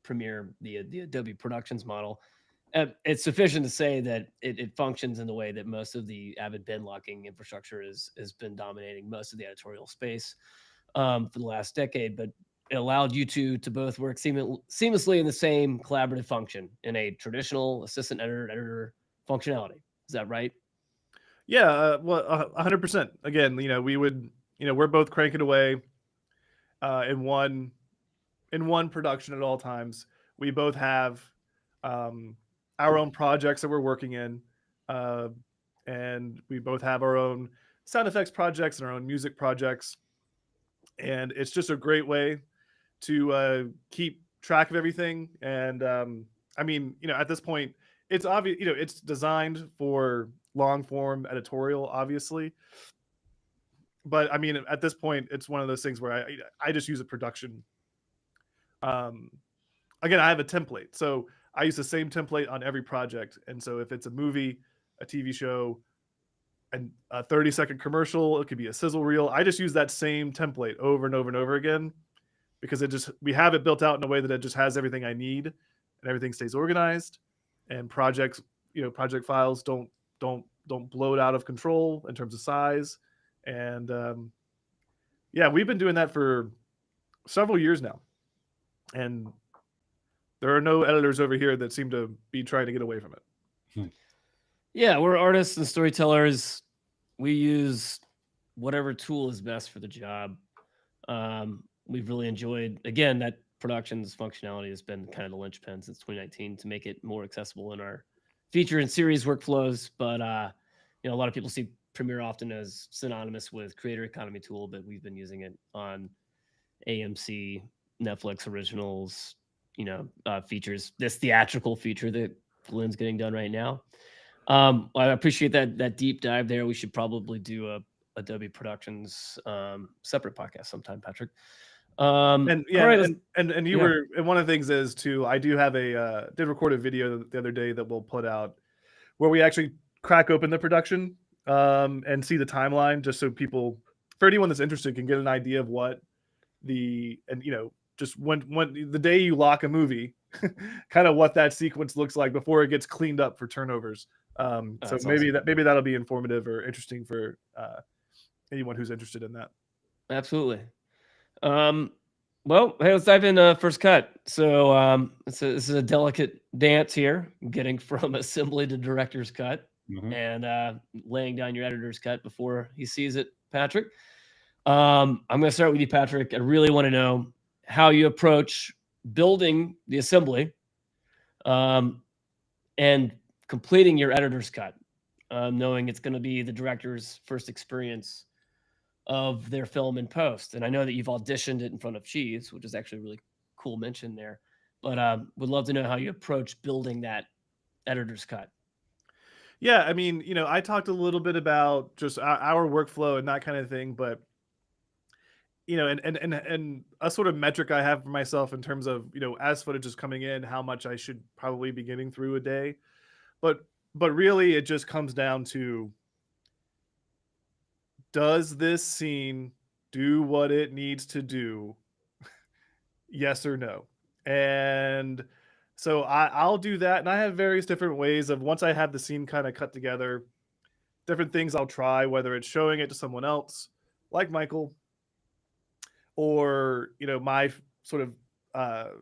Speaker 1: Premiere, the Adobe Productions model. It's sufficient to say that it functions in the way that most of the Avid bin locking infrastructure has been dominating most of the editorial space for the last decade. But it allowed you to both work seamlessly in the same collaborative function in a traditional assistant editor functionality. Is that right?
Speaker 3: Yeah, well, 100%. Again, you know, we're both cranking away in one production at all times. We both have our own projects that we're working in, and we both have our own sound effects projects and our own music projects, and it's just a great way to keep track of everything. And I mean, you know, at this point, it's obvious, you know, it's designed for long form editorial, obviously, but I mean, at this point, it's one of those things where I just use a production. Again, I have a template, so I use the same template on every project. And so if it's a movie, a TV show, and a 30-second commercial, it could be a sizzle reel, I just use that same template over and over and over again, because we have it built out in a way that it just has everything I need, and everything stays organized, and project files don't blow it out of control in terms of size. And yeah, we've been doing that for several years now, and there are no editors over here that seem to be trying to get away from it.
Speaker 1: Yeah, we're artists and storytellers. We use whatever tool is best for the job. We've really enjoyed, again, that productions functionality has been kind of the linchpin since 2019 to make it more accessible in our feature and series workflows. But you know, a lot of people see Premiere often as synonymous with creator economy tool, but we've been using it on AMC, Netflix originals, you know, features, this theatrical feature that Glen's getting done right now. I appreciate that deep dive there. We should probably do a Adobe Productions separate podcast sometime, Patrick.
Speaker 3: And yeah, right, and you were, and one of the things is too, I do have did record a video the other day that we'll put out where we actually crack open the production and see the timeline, just so people, for anyone that's interested, can get an idea of what you know, just when the day you lock a movie, kind of what that sequence looks like before it gets cleaned up for turnovers. So maybe awesome. Maybe that'll be informative or interesting for anyone who's interested in that.
Speaker 1: Absolutely. Well, hey, let's dive into first cut. So this is a delicate dance here, getting from assembly to director's cut, and laying down your editor's cut before he sees it, Patrick. I'm going to start with you, Patrick. I really want to know how you approach building the assembly and completing your editor's cut, knowing it's going to be the director's first experience of their film in post. And I know that you've auditioned it in front of Cheese, which is actually a really cool mention there. But would love to know how you approach building that editor's cut?
Speaker 3: Yeah, I mean, I talked a little bit about just our workflow and that kind of thing, but and a sort of metric I have for myself in terms of, as footage is coming in, how much I should probably be getting through a day. But really it just comes down to, does this scene do what it needs to do? Yes or no? And so I'll do that. And I have various different ways of, once I have the scene kind of cut together, different things I'll try, whether it's showing it to someone else like Michael, or my sort of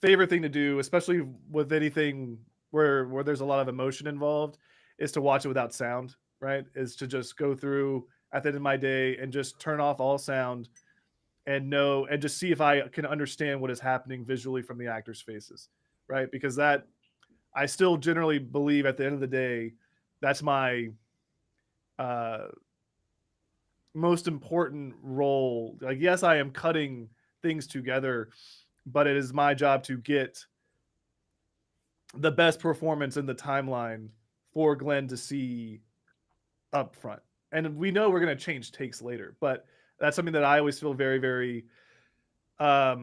Speaker 3: favorite thing to do, especially with anything where there's a lot of emotion involved, is to watch it without sound. Right? Is to just go through at the end of my day and just turn off all sound and just see if I can understand what is happening visually from the actors' faces. Right? Because that, I still generally believe at the end of the day, that's my most important role. Like, yes, I am cutting things together, but it is my job to get the best performance in the timeline for Glenn to see up front. And we know we're going to change takes later, but that's something that I always feel very, very, I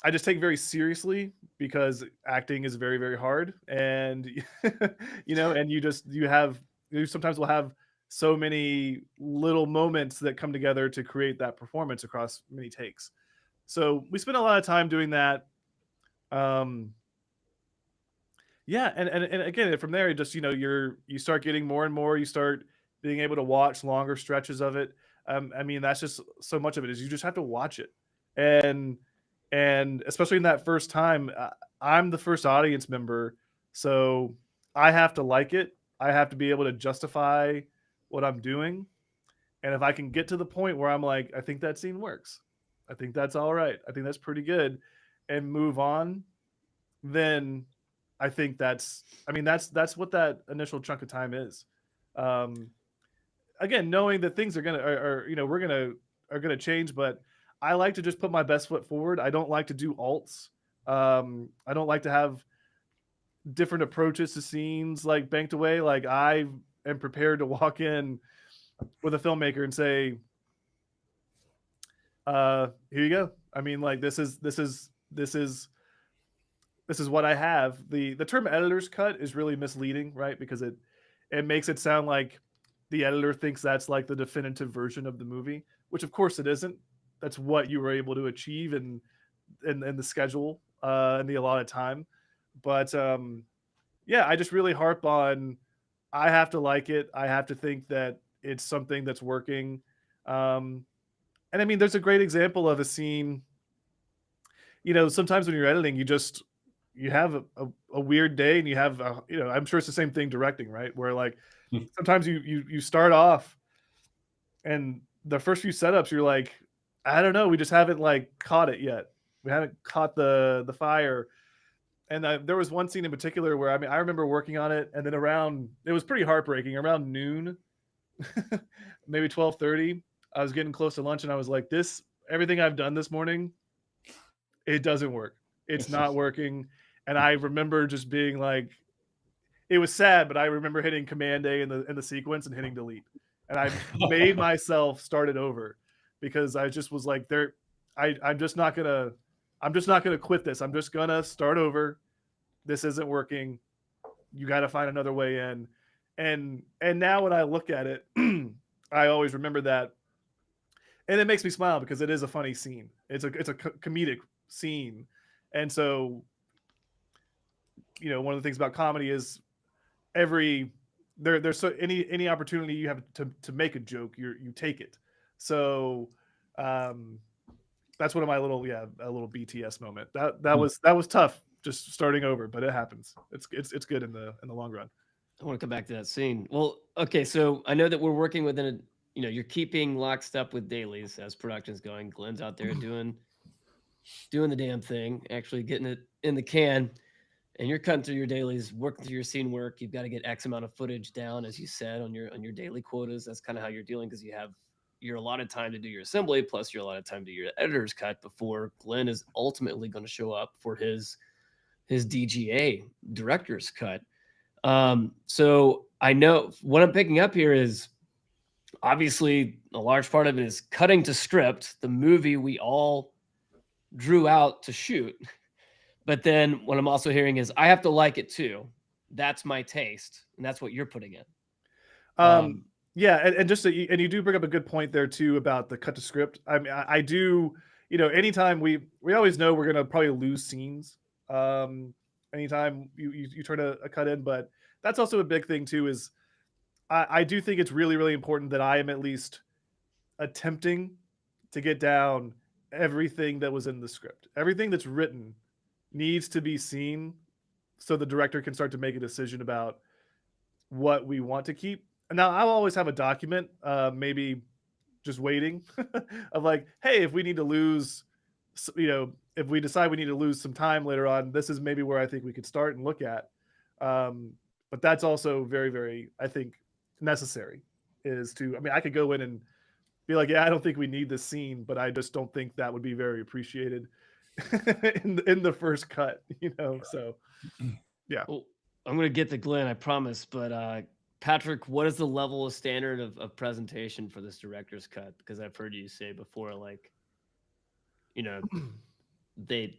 Speaker 3: just take very seriously, because acting is very, very hard. And, and you sometimes will have so many little moments that come together to create that performance across many takes. So we spend a lot of time doing that. Yeah. And again, from there, just, you start getting more and more, you start being able to watch longer stretches of it. I mean, that's just so much of it, is you just have to watch it. And especially in that first time, I'm the first audience member, so I have to like it. I have to be able to justify what I'm doing. And if I can get to the point where I'm like, I think that scene works, I think that's all right, I think that's pretty good, and move on, then I think that's what that initial chunk of time is. Again, knowing that things are gonna change, but I like to just put my best foot forward. I don't like to do alts. I don't like to have different approaches to scenes like banked away. Like, I am prepared to walk in with a filmmaker and say, here you go. I mean, like, this is what I have. The term editor's cut is really misleading, right? Because it makes it sound like the editor thinks that's like the definitive version of the movie, which of course it isn't. That's what you were able to achieve in the schedule and the allotted time. But yeah, I just really harp on, I have to like it. I have to think that it's something that's working. And I mean, there's a great example of a scene. Sometimes when you're editing, you have a weird day, and you have I'm sure it's the same thing directing, right? Where, like, sometimes you start off, and the first few setups, you're like, I don't know, we just haven't like caught it yet. We haven't caught the fire. And there was one scene in particular where, I remember working on it, and then it was pretty heartbreaking, around noon, maybe 12:30. I was getting close to lunch, and I was like, everything I've done this morning, it doesn't work. It's not working. And I remember just being like, it was sad, but I remember hitting Command A in the sequence and hitting delete. And I made myself start it over, because I just was like, I'm just not gonna quit this. I'm just gonna start over. This isn't working. You got to find another way in. And now when I look at it, I always remember that. And it makes me smile, because it is a funny scene. It's a comedic scene. And so, one of the things about comedy is there's so any opportunity you have to make a joke, you take it. So that's one of my little a little BTS moment. That was tough, just starting over, but it happens. It's good in the long run.
Speaker 1: I want to come back to that scene. Well, okay, so I know that we're working within you're keeping lockstep with dailies as production's going. Glenn's out there doing the damn thing, actually getting it in the can. And you're cutting through your dailies, working through your scene work. You've got to get X amount of footage down, as you said, on your daily quotas. That's kind of how you're dealing, because you have your allotted time to do your assembly, plus your allotted time to do your editor's cut before Glenn is ultimately going to show up for his DGA director's cut. So I know what I'm picking up here is obviously a large part of it is cutting to script, the movie we all drew out to shoot. But then what I'm also hearing is I have to like it too. That's my taste, and that's what you're putting in.
Speaker 3: Yeah, and just and you do bring up a good point there too about the cut to script. I mean, I do, you know, anytime we always know we're gonna probably lose scenes. Anytime you turn a cut in, but that's also a big thing too. Is I do think it's really, really important that I am at least attempting to get down everything that was in the script. Everything that's written needs to be seen so the director can start to make a decision about what we want to keep. Now, I'll always have a document, maybe just waiting of like, hey, if we need to lose, you know, if we decide we need to lose some time later on, this is maybe where I think we could start and look at. But that's also very, very, I think, necessary is to, I mean, I could go in and be like, yeah, I don't think we need this scene, but I just don't think that would be very appreciated in the first cut, you know? So, yeah.
Speaker 1: Well, I'm going to get to Glenn, I promise. But Patrick, what is the level of standard of presentation for this director's cut? Because I've heard you say before, like, you know, this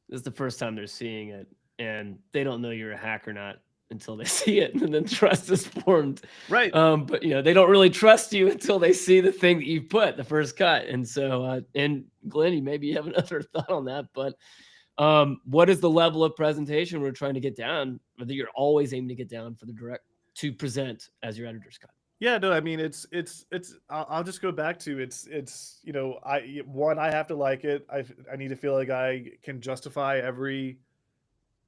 Speaker 1: is the first time they're seeing it, and they don't know you're a hack or not until they see it, and then trust is formed.
Speaker 3: Right.
Speaker 1: But you know, they don't really trust you until they see the thing that you put, the first cut. And so, and Glenn, you maybe have another thought on that, but what is the level of presentation we're trying to get down, whether you're always aiming to get down for the direct to present as your editor's cut?
Speaker 3: Yeah, no, I mean, it's, I'll just go back to you know, I have to like it. I need to feel like I can justify every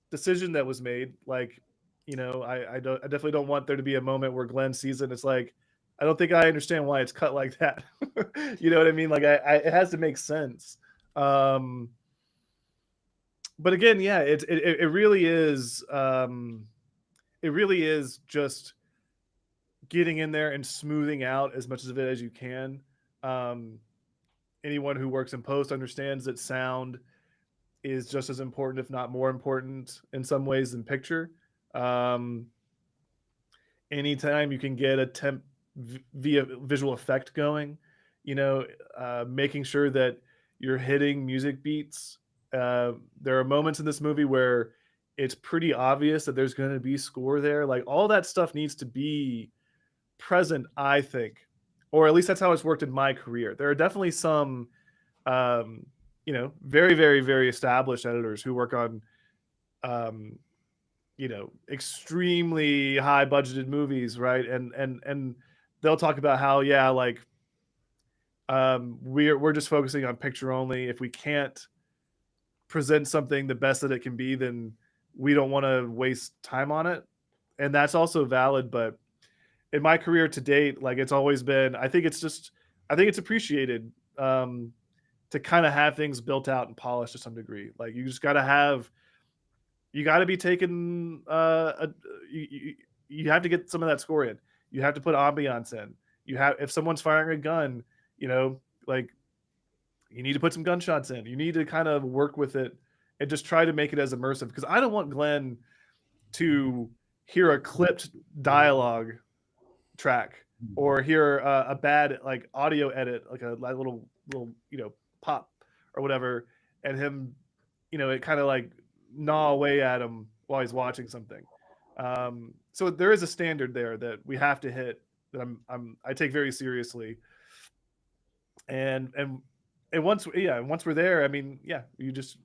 Speaker 3: decision that was made. Like, you know, I definitely don't want there to be a moment where Glenn sees it and it's like, I don't think I understand why it's cut like that. You know what I mean? Like it has to make sense. But again, yeah, it really is, just getting in there and smoothing out as much of it as you can. Anyone who works in post understands that sound is just as important, if not more important in some ways than picture. Anytime you can get a temp via visual effect going, you know, making sure that you're hitting music beats. There are moments in this movie where it's pretty obvious that there's going to be score there. Like all that stuff needs to be present, I think, or at least that's how it's worked in my career. There are definitely some, you know, very, very, very established editors who work on, you know, extremely high budgeted movies, right? And they'll talk about how, yeah, like, we're just focusing on picture only. If we can't present something the best that it can be, then we don't want to waste time on it. And that's also valid. But in my career to date, like it's always been, I think it's appreciated to kind of have things built out and polished to some degree. Like you just got to be taken, you have to get some of that score in. You have to put ambiance in. If someone's firing a gun, you know, like you need to put some gunshots in. You need to kind of work with it and just try to make it as immersive. Because I don't want Glenn to hear a clipped dialogue track or hear a bad like audio edit, like a little you know pop or whatever, and him, you know, it kind of like gnaw away at him while he's watching something. So there is a standard there that we have to hit that I take very seriously. And once we're there, I mean, yeah, you just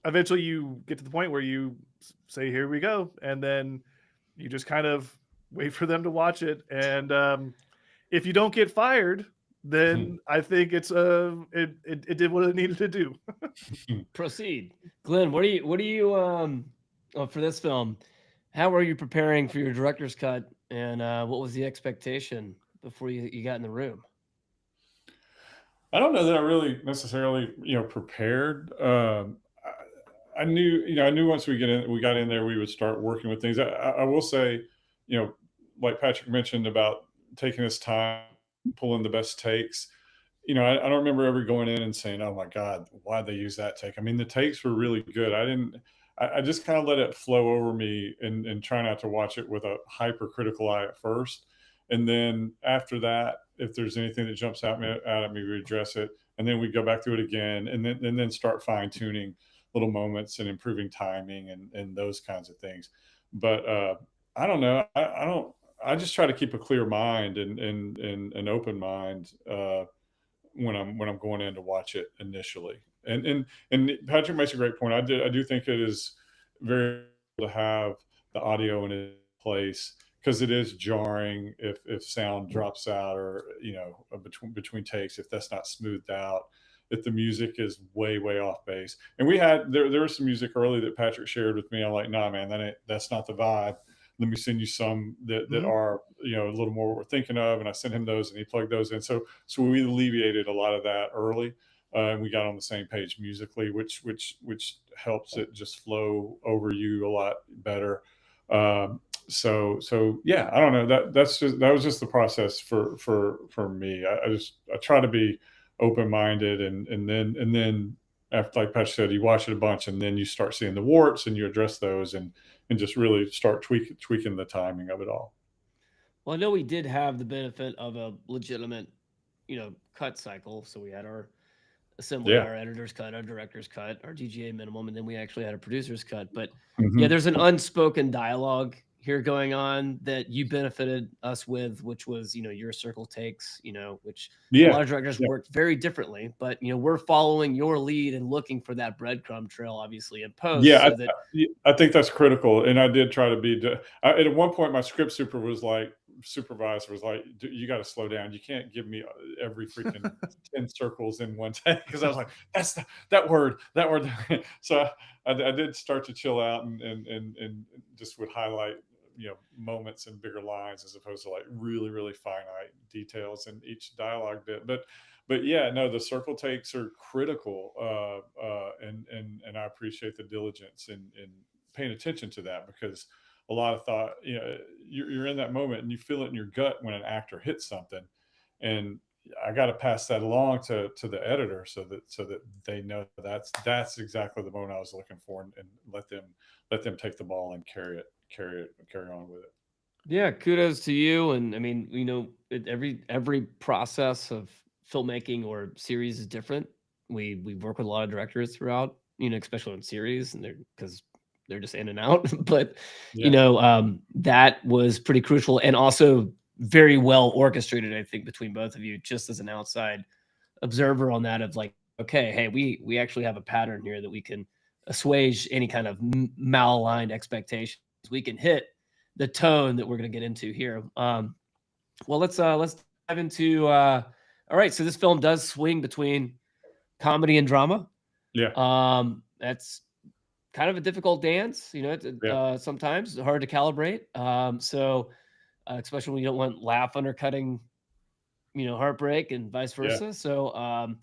Speaker 3: eventually you get to the point where you say, here we go. And then you just kind of wait for them to watch it. And if you don't get fired, then I think it did what it needed to do.
Speaker 1: Proceed. Glenn, what do you for this film, how were you preparing for your director's cut, and what was the expectation before you got in the room?
Speaker 2: I don't know that I really necessarily, you know, prepared. I knew once we got in there, we would start working with things. I will say, you know, like Patrick mentioned about taking his time, pulling the best takes. You know, I don't remember ever going in and saying, "Oh my God, why'd they use that take?" I mean, the takes were really good. I just kind of let it flow over me and try not to watch it with a hypercritical eye at first. And then after that, if there's anything that jumps out at me, we address it. And then we go back through it again and then start fine tuning little moments and improving timing and those kinds of things. But I don't know. I don't, I just try to keep a clear mind and an open mind when I'm going in to watch it initially. And Patrick makes a great point. I do think it is very to have the audio in its place because it is jarring if sound drops out or between takes if that's not smoothed out, if the music is way off base. And we had there was some music early that Patrick shared with me. I'm like, nah, man, that's not the vibe. Let me send you some that are a little more what we're thinking of. And I sent him those and he plugged those in. So we alleviated a lot of that early. And we got on the same page musically, which helps it just flow over you a lot better. So yeah, I don't know, that was just the process for me. I try to be open-minded and then after, like Patch said, you watch it a bunch and then you start seeing the warts and you address those and just really start tweaking the timing of it all.
Speaker 1: Well, I know we did have the benefit of a legitimate, cut cycle. So we had our assembly,
Speaker 2: Yeah.
Speaker 1: our editor's cut, our director's cut, our DGA minimum, and then we actually had a producer's cut. But
Speaker 2: Mhm.
Speaker 1: yeah, there's an unspoken dialogue here going on that you benefited us with, which was, your circle takes, which a lot of directors worked very differently, but we're following your lead and looking for that breadcrumb trail, obviously in post.
Speaker 2: Yeah,
Speaker 1: So
Speaker 2: I think that's critical, and I did try to be. At one point, my script supervisor was like, "You got to slow down. You can't give me every freaking 10 circles in one take." Because I was like, "That's that word." So I did start to chill out and just would highlight moments and bigger lines as opposed to like really finite details in each dialogue bit. But yeah, no, the circle takes are critical, and I appreciate the diligence in paying attention to that because a lot of thought, you're in that moment and you feel it in your gut when an actor hits something, and I got to pass that along to the editor so that they know that's exactly the moment I was looking for, and let them take the ball and carry on with it.
Speaker 1: Yeah, kudos to you. And I mean, every process of filmmaking or series is different. We work with a lot of directors throughout, especially on series, and because they're just in and out. But that was pretty crucial and also very well orchestrated, I think, between both of you, just as an outside observer on that of like, okay, hey, we actually have a pattern here that we can assuage any kind of malaligned expectations. We can hit the tone that we're going to get into here. Well, let's dive into. All right, so this film does swing between comedy and drama.
Speaker 2: Yeah.
Speaker 1: That's kind of a difficult dance. Sometimes hard to calibrate. Especially when you don't want laugh undercutting, heartbreak and vice versa.
Speaker 2: Yeah.
Speaker 1: So,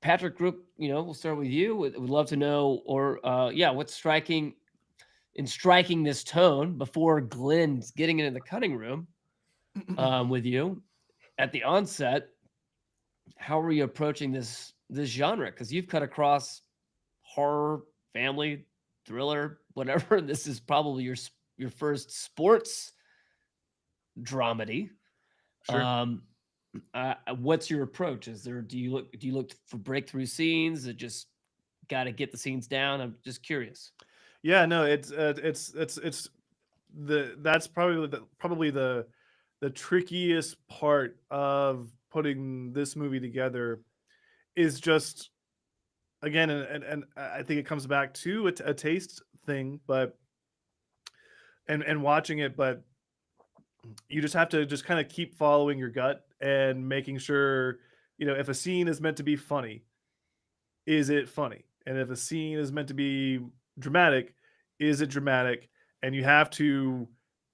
Speaker 1: Patrick Group, we'll start with you. Would love to know, or what's striking this tone before Glenn's getting into the cutting room with you at the onset. How are you approaching this genre? Because you've cut across horror, family, thriller, whatever. This is probably your first sports dramedy.
Speaker 3: Sure.
Speaker 1: What's your approach? Do you look for breakthrough scenes that just got to get the scenes down? I'm just curious.
Speaker 3: Yeah, no, it's that's probably the trickiest part of putting this movie together is just, again, and I think it comes back to a taste thing, but and watching it, but you just have to just kind of keep following your gut and making sure, if a scene is meant to be funny, is it funny? And if a scene is meant to be dramatic, is it dramatic? And you have to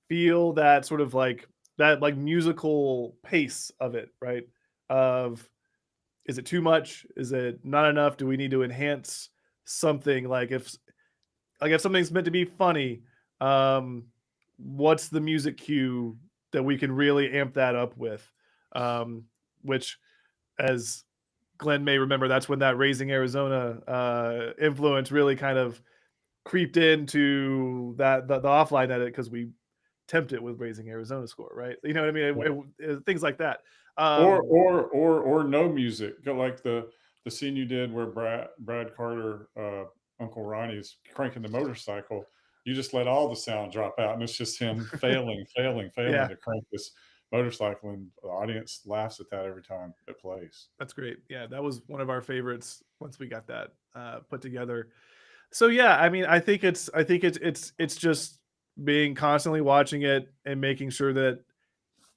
Speaker 3: feel that sort of like that like musical pace of it, right? Of, is it too much? Is it not enough? Do we need to enhance something? Like if something's meant to be funny, what's the music cue that we can really amp that up with? Which, as Glenn may remember that's when that Raising Arizona influence really kind of creeped into that the offline edit, because we tempt it with Raising Arizona score, right? You know what I mean? Things like that.
Speaker 2: Or no music. Like the scene you did where Brad Carter, Uncle Ronnie's cranking the motorcycle. You just let all the sound drop out, and it's just him failing
Speaker 3: Yeah.
Speaker 2: to crank this motorcycle, and the audience laughs at that every time it plays.
Speaker 3: That's great. Yeah, that was one of our favorites once we got that put together. So yeah, I mean, I think it's just being constantly watching it and making sure that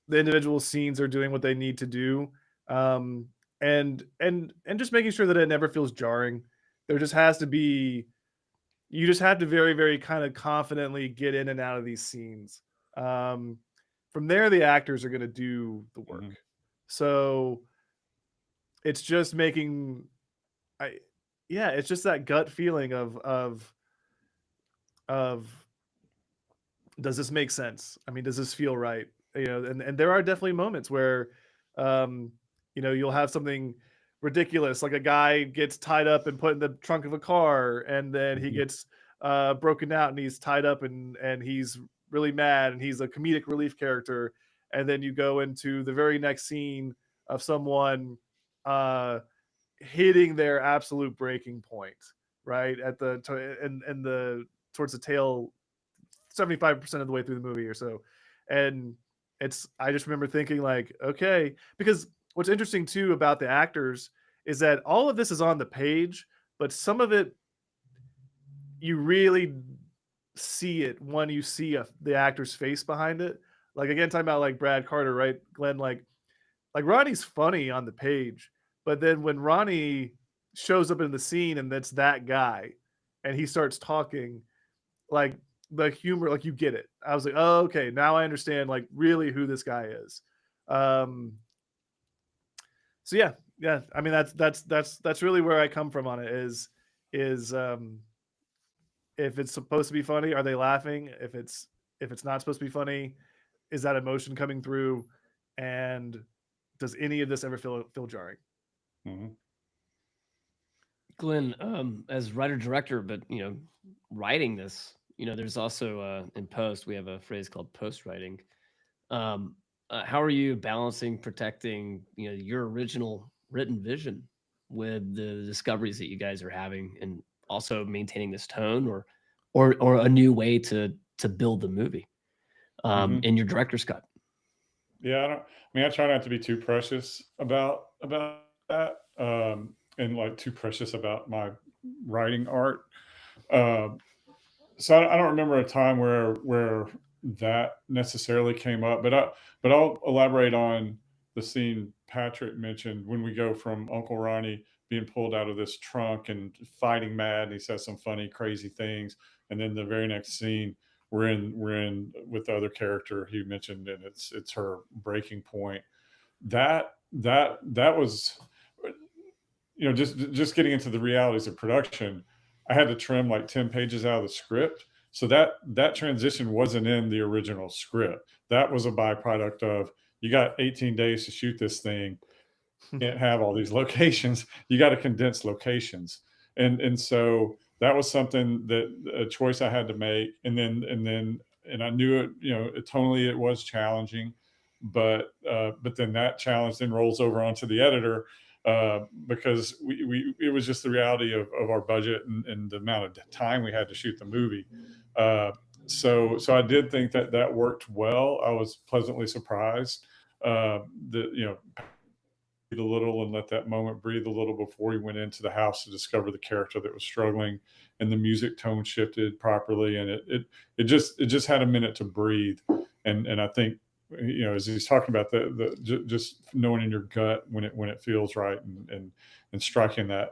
Speaker 3: the individual scenes are doing what they need to do, and just making sure that it never feels jarring. There just has to be, you just have to very, very kind of confidently get in and out of these scenes. From there, the actors are going to do the work.
Speaker 2: Mhm.
Speaker 3: So it's just making, it's just that gut feeling of does this make sense? I mean, does this feel right? You know, and there are definitely moments where, you'll have something ridiculous, like a guy gets tied up and put in the trunk of a car, and then he gets broken out and he's tied up and he's really mad and he's a comedic relief character. And then you go into the very next scene of someone hitting their absolute breaking point, right at the towards the tail, 75% of the way through the movie or so. And I just remember thinking like, okay, because what's interesting too about the actors is that all of this is on the page, but some of it you really see it when you see the actor's face behind it. Like, again, talking about like Brad Carter, right, Glenn? Like Ronnie's funny on the page, but then when Ronnie shows up in the scene and that's that guy, and he starts talking, like the humor, like you get it. I was like, oh, okay, now I understand like really who this guy is. So yeah. I mean, that's really where I come from on it. Is if it's supposed to be funny, are they laughing? If it's not supposed to be funny, is that emotion coming through? And does any of this ever feel jarring?
Speaker 2: Mm-hmm.
Speaker 1: Glenn, as writer director, but writing this, there's also in post we have a phrase called post writing. How are you balancing protecting your original written vision with the discoveries that you guys are having, and also maintaining this tone or a new way to build the movie in your director's cut?
Speaker 2: Yeah, I try not to be too precious about that, and like too precious about my writing art. So I don't remember a time where that necessarily came up, but I'll elaborate on the scene Patrick mentioned when we go from Uncle Ronnie being pulled out of this trunk and fighting mad, and he says some funny, crazy things, and then the very next scene we're in with the other character he mentioned, and it's her breaking point. That was, just getting into the realities of production. I had to trim like 10 pages out of the script. So that transition wasn't in the original script. That was a byproduct of, you got 18 days to shoot this thing. You can't have all these locations. You got to condense locations. And so that was something a choice I had to make. And I knew it, tonally it was challenging, but then that challenge then rolls over onto the editor, because it was just the reality of our budget and the amount of time we had to shoot the movie. So I did think that worked well. I was pleasantly surprised that a little and let that moment breathe a little before he went into the house to discover the character that was struggling, and the music tone shifted properly, and it just had a minute to breathe. And I think, as he's talking about just knowing in your gut when it feels right, and striking that,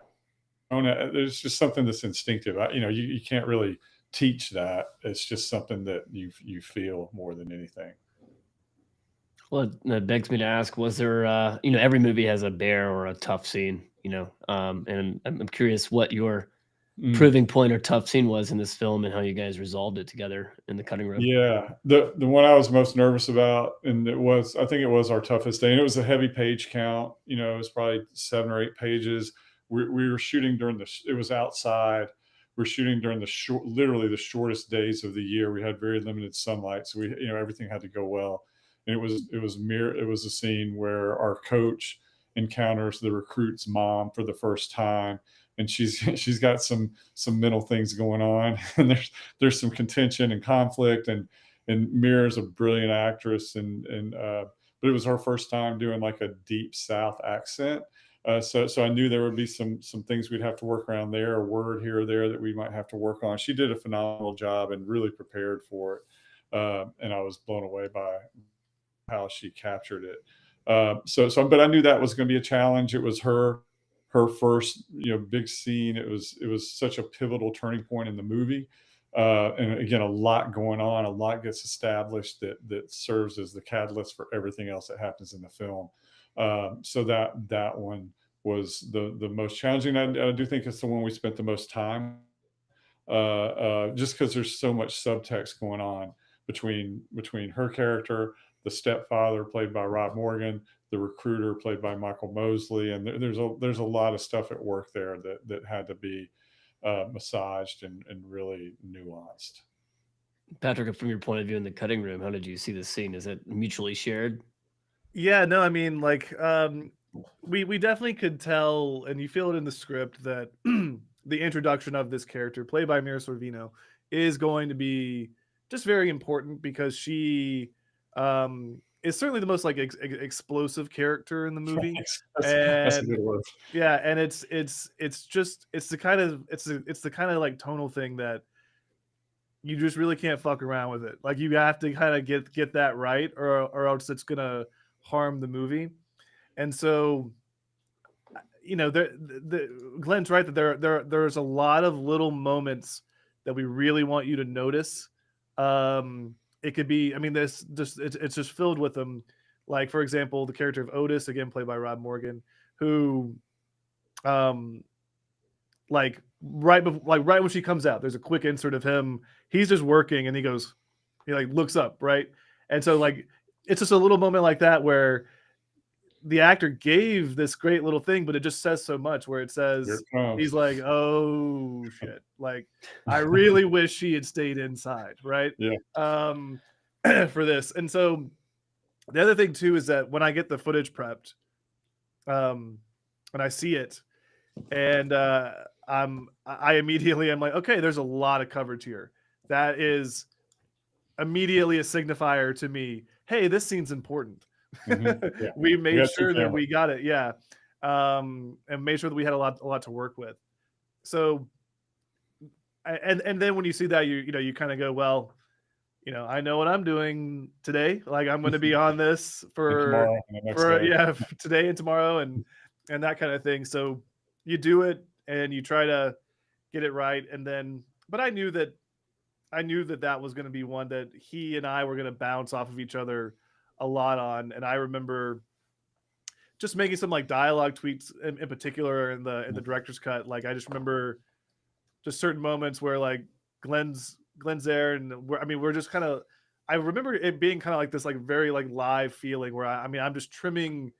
Speaker 2: there's just something that's instinctive. You can't really teach that. It's just something that you feel more than anything.
Speaker 1: Well, it begs me to ask: was there, every movie has a bear or a tough scene, and I'm curious what your proving point or tough scene was in this film and how you guys resolved it together in the cutting room.
Speaker 2: Yeah, the one I was most nervous about, and I think it was our toughest day, and it was a heavy page count. You know, it was probably 7 or 8 pages. We were shooting it was outside. We're shooting during literally the shortest days of the year. We had very limited sunlight, so everything had to go well. And it was a scene where our coach encounters the recruit's mom for the first time, and she's got some mental things going on, and there's some contention and conflict, and Mira's a brilliant actress, but it was her first time doing like a deep South accent. So I knew there would be some things we'd have to work around there, a word here or there that we might have to work on. She did a phenomenal job and really prepared for it. And I was blown away by how she captured it. But I knew that was going to be a challenge. It was her first, big scene. It was such a pivotal turning point in the movie. And again, a lot going on, a lot gets established that serves as the catalyst for everything else that happens in the film. So that one was the most challenging. I do think it's the one we spent the most time, just because there's so much subtext going on between her character, the stepfather played by Rob Morgan, the recruiter played by Michael Mosley, and there's a lot of stuff at work there that had to be massaged and really nuanced.
Speaker 1: Patrick, from your point of view in the cutting room, how did you see this scene? Is it mutually shared?
Speaker 3: Yeah, no, I mean, like, we definitely could tell, and you feel it in the script, that the introduction of this character, played by Mira Sorvino, is going to be just very important, because she is certainly the most like explosive character in the movie.
Speaker 2: That's a good word.
Speaker 3: Yeah, and it's the kind of like tonal thing that you just really can't fuck around with it. Like, you have to kind of get that right, or else it's gonna harm the movie. And so, Glenn's right that there's a lot of little moments that we really want you to notice. It could be, I mean, it's just filled with them. Like, for example, the character of Otis, again played by Rob Morgan, who, like right when she comes out, there's a quick insert of him. He's just working, and he like looks up, right? And so, like, it's just a little moment like that where the actor gave this great little thing, but it just says so much, where it says, he's like, oh shit, like, I really wish she had stayed inside, right?
Speaker 2: Yeah.
Speaker 3: For this. And so the other thing too is that when I get the footage prepped, and I see it, and I immediately am like, okay, there's a lot of coverage here. That is immediately a signifier to me. Hey, this scene's important. Mm-hmm. Yeah. We made sure that we got it. Yeah. And made sure that we had a lot to work with. So, and then when you see that, you kind of go, well, I know what I'm doing today. Like, I'm going to be on this for today and tomorrow, and that kind of thing. So you do it and you try to get it right. And then, but I knew that was going to be one that he and I were going to bounce off of each other a lot on. And I remember just making some like dialogue tweets in particular in the director's cut. Like, I just remember just certain moments where like Glenn's there, and we're just kind of, I remember it being kind of like this like very like live feeling where I'm just trimming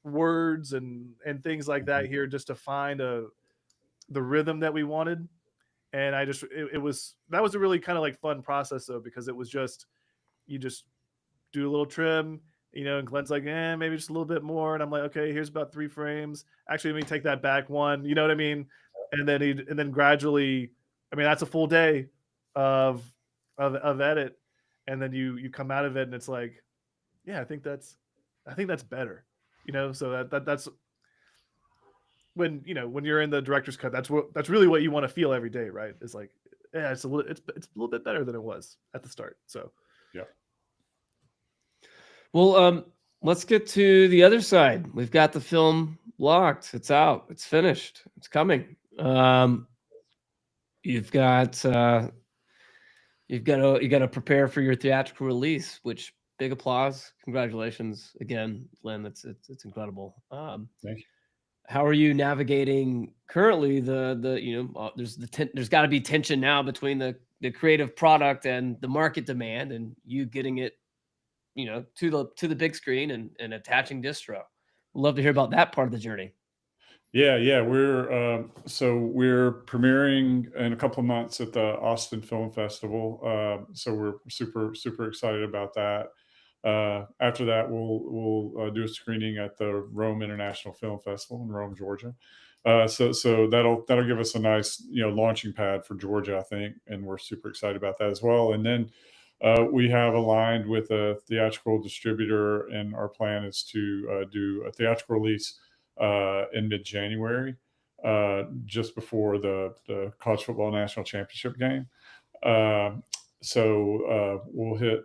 Speaker 3: words and things like that here just to find the rhythm that we wanted. And that was a really kind of like fun process though, because it was just, you just do a little trim, and Glenn's like, maybe just a little bit more. And I'm like, okay, here's about 3 frames. Actually, let me take that back 1, you know what I mean? And then gradually, that's a full day of edit. And then you come out of it and it's like, yeah, I think that's better, so that's when you're in the director's cut, that's really what you want to feel every day, right? It's like, yeah, it's a little bit better than it was at the start. So
Speaker 2: yeah.
Speaker 1: Well, let's get to the other side. We've got the film locked. It's out. It's finished. It's coming. You've got to prepare for your theatrical release, which, big applause. Congratulations again, Glenn. It's incredible.
Speaker 2: Thank you.
Speaker 1: how are you navigating currently there's got to be tension now between the creative product and the market demand, and you getting it, to the big screen and attaching distro. Love to hear about that part of the journey.
Speaker 2: Yeah. We're premiering in a couple of months at the Austin Film Festival. So we're super excited about that. After that, we'll do a screening at the Rome International Film Festival in Rome, Georgia. So that'll give us a nice launching pad for Georgia, I think, and we're super excited about that as well. And then we have aligned with a theatrical distributor, and our plan is to do a theatrical release in mid-January, just before the college football national championship game. We'll hit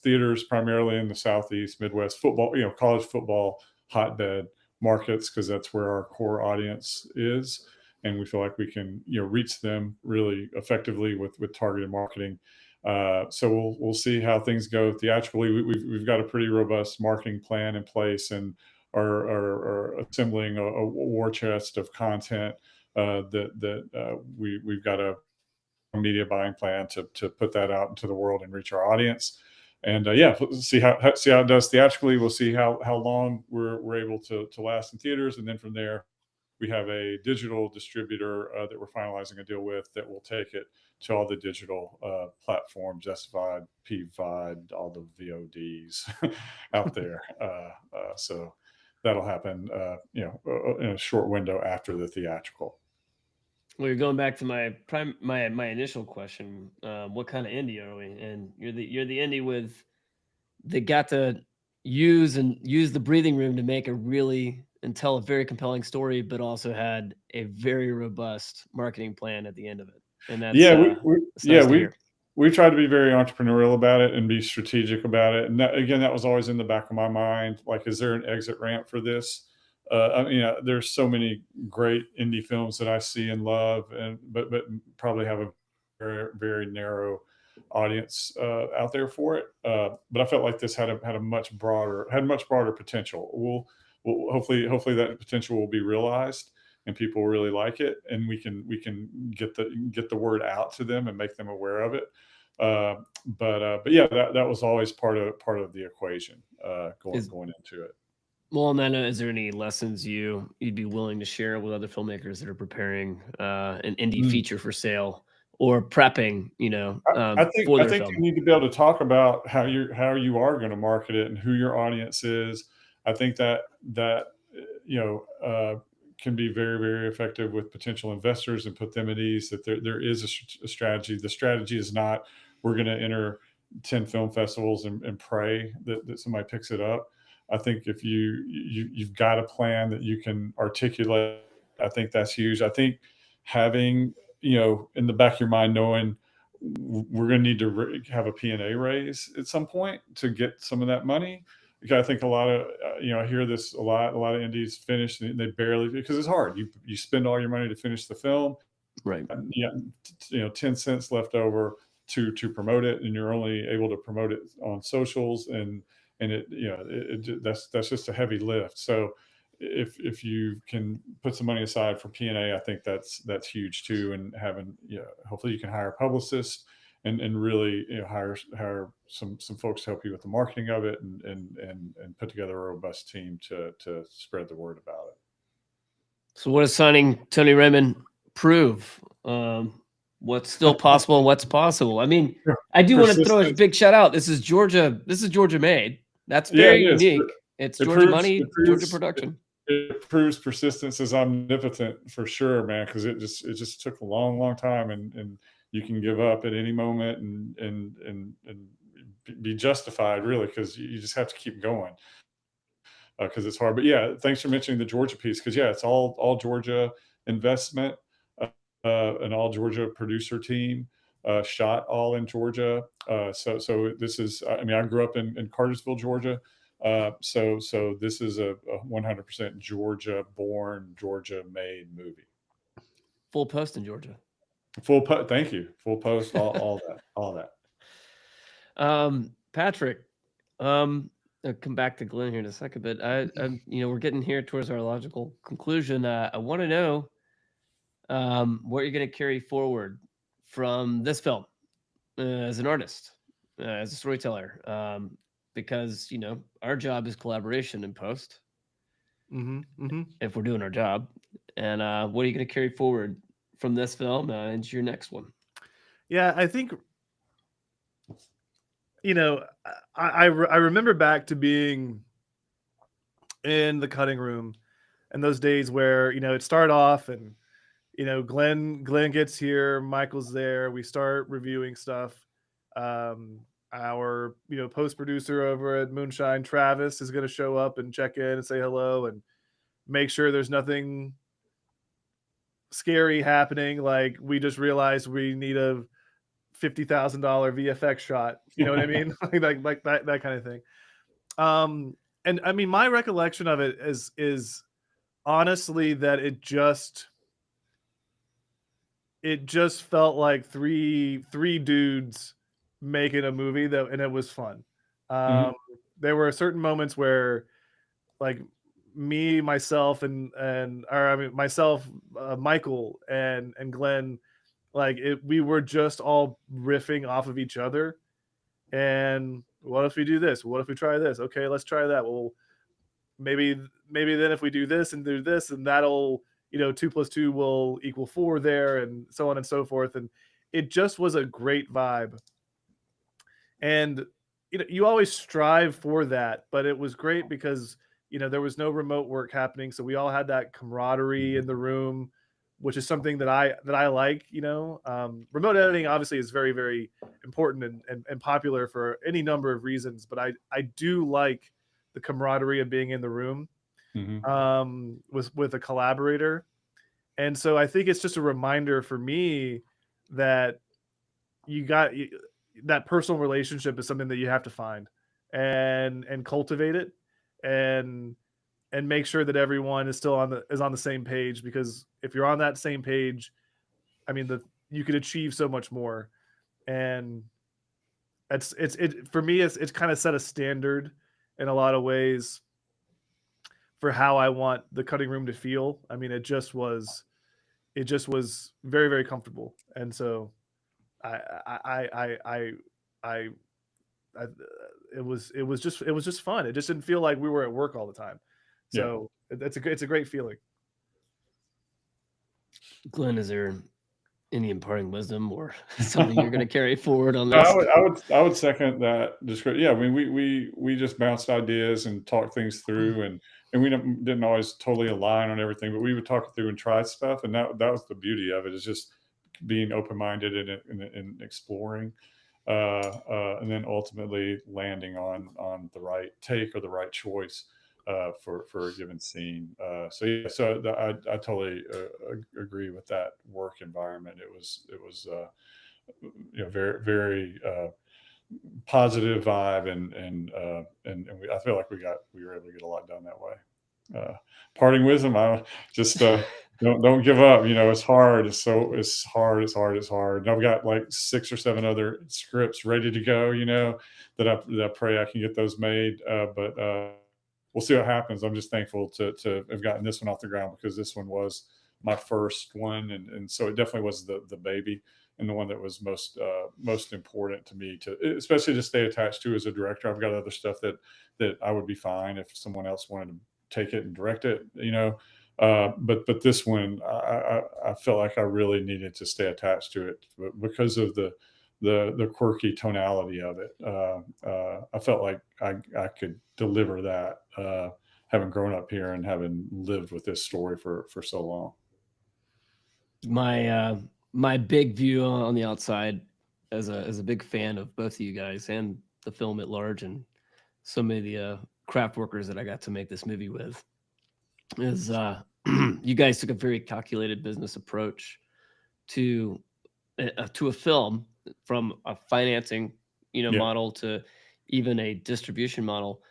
Speaker 2: theaters primarily in the Southeast, Midwest football, college football hotbed markets, because that's where our core audience is, and we feel like we can reach them really effectively with targeted marketing. So we'll see how things go theatrically. We've got a pretty robust marketing plan in place, and are assembling a war chest of content that we've got a media buying plan to put that out into the world and reach our audience. And see how it does theatrically. We'll see how long we're able to last in theaters, and then from there, we have a digital distributor that we're finalizing a deal with that will take it to all the digital platforms, SVOD, PVOD, all the VODs out there. So that'll happen, in a short window after the theatrical.
Speaker 1: Well, you're going back to my initial question. What kind of indie are we? And you're the indie with that got to use the breathing room to make and tell a very compelling story, but also had a very robust marketing plan at the end of it. And that's
Speaker 2: we tried to be very entrepreneurial about it and be strategic about it. And that was always in the back of my mind. Like, is there an exit ramp for this? There's so many great indie films that I see and love, but probably have a very, very narrow audience out there for it. But I felt like this had much broader potential. We'll hopefully that potential will be realized, and people really like it, and we can get the word out to them and make them aware of it. But yeah, that was always part of the equation going into it.
Speaker 1: Well, and then is there any lessons you'd be willing to share with other filmmakers that are preparing an indie feature for sale or prepping,
Speaker 2: I think
Speaker 1: film?
Speaker 2: you need to be able to talk about how you are going to market it and who your audience is. I think that can be very, very effective with potential investors and put them at ease that there is a strategy. The strategy is not we're going to enter 10 film festivals and pray that somebody picks it up. I think if you've got a plan that you can articulate, I think that's huge. I think having, in the back of your mind, knowing we're going to need to have a P&A raise at some point to get some of that money. Because I think a lot of, I hear this a lot of indies finish and they barely, because it's hard. You spend all your money to finish the film.
Speaker 1: Right.
Speaker 2: 10 cents left over to promote it, and you're only able to promote it on socials, and that's just a heavy lift. So if you can put some money aside for P&A, I think that's huge too. And having, hopefully you can hire a publicist and really hire some folks to help you with the marketing of it, and put together a robust team to spread the word about it.
Speaker 1: So what does signing Tony Raymond prove? What's still possible and what's possible? I mean, I do want to throw a big shout out. This is Georgia made. That's very unique. It's Georgia money, Georgia production.
Speaker 2: It proves persistence is omnipotent for sure, man. Because it just took a long time, and you can give up at any moment and be justified, really, because you just have to keep going, because it's hard. But yeah, thanks for mentioning the Georgia piece, because it's all Georgia investment, an all Georgia producer team, shot all in Georgia. So this is, I grew up in Cartersville, Georgia. So this is a 100% Georgia born, Georgia made movie.
Speaker 1: Full post in Georgia.
Speaker 2: Thank you. Full post, all that.
Speaker 1: Patrick, I'll come back to Glenn here in a second, but we're getting here towards our logical conclusion. I want to know what you're going to carry forward from this film as an artist, as a storyteller, because our job is collaboration in post. If we're doing our job, and what are you going to carry forward from this film into your next one?
Speaker 3: Yeah, I think I remember back to being in the cutting room and those days where it started off and Glenn gets here, Michael's there, we start reviewing stuff. Our post producer over at Moonshine, Travis, is going to show up and check in and say hello and make sure there's nothing scary happening. Like, we just realized we need a $50,000 VFX shot. You know what I mean? like that kind of thing. And I mean, my recollection of it is honestly that it just felt like three dudes making a movie and it was fun. There were certain moments where, like, myself, Michael and Glenn, like, we were just all riffing off of each other. And what if we do this? What if we try this? Okay, let's try that. Well, maybe then if we do this and do this, and that'll 2 + 2 will equal 4 there, and so on and so forth. And it just was a great vibe. And you always strive for that, but it was great because there was no remote work happening, so we all had that camaraderie in the room, which is something that I like. Remote editing obviously is very, very important and popular for any number of reasons, but I do like the camaraderie of being in the room with a collaborator. And so I think it's just a reminder for me that that personal relationship is something that you have to find and cultivate it and make sure that everyone is still on the same page, because if you're on that same page, I mean, you could achieve so much more. And for me, it's kind of set a standard in a lot of ways for how I want the cutting room to feel. I mean, it just was very, very comfortable. And so it was just fun. It just didn't feel like we were at work all the time. So it's a great feeling.
Speaker 2: Glenn,
Speaker 1: is there any imparting wisdom or something you're going to carry forward on this?
Speaker 2: I would second that description. Yeah, I mean, we just bounced ideas and talked things through, and we didn't always totally align on everything, but we would talk it through and try stuff, and that was the beauty of it, is just being open-minded and exploring, and then ultimately landing on the right take or the right choice for a given scene. So I totally agree with that work environment. It was very, very positive vibe, and I feel like we were able to get a lot done that way. Parting wisdom, I just don't give up. It's hard. It's hard. And I've got like 6 or 7 other scripts ready to go. That I pray I can get those made. But we'll see what happens. I'm just thankful to have gotten this one off the ground, because this one was my first one, and so it definitely was the baby, and the one that was most important to me, especially to stay attached to as a director. I've got other stuff that I would be fine if someone else wanted to take it and direct it, but this one, I felt like I really needed to stay attached to it because of the quirky tonality of it. I felt like I could deliver that, having grown up here and having lived with this story for so long.
Speaker 1: My big view on the outside, as a big fan of both of you guys and the film at large, and so many of the craft workers that I got to make this movie with, is you guys took a very calculated business approach to a film, from a financing model to even a distribution model,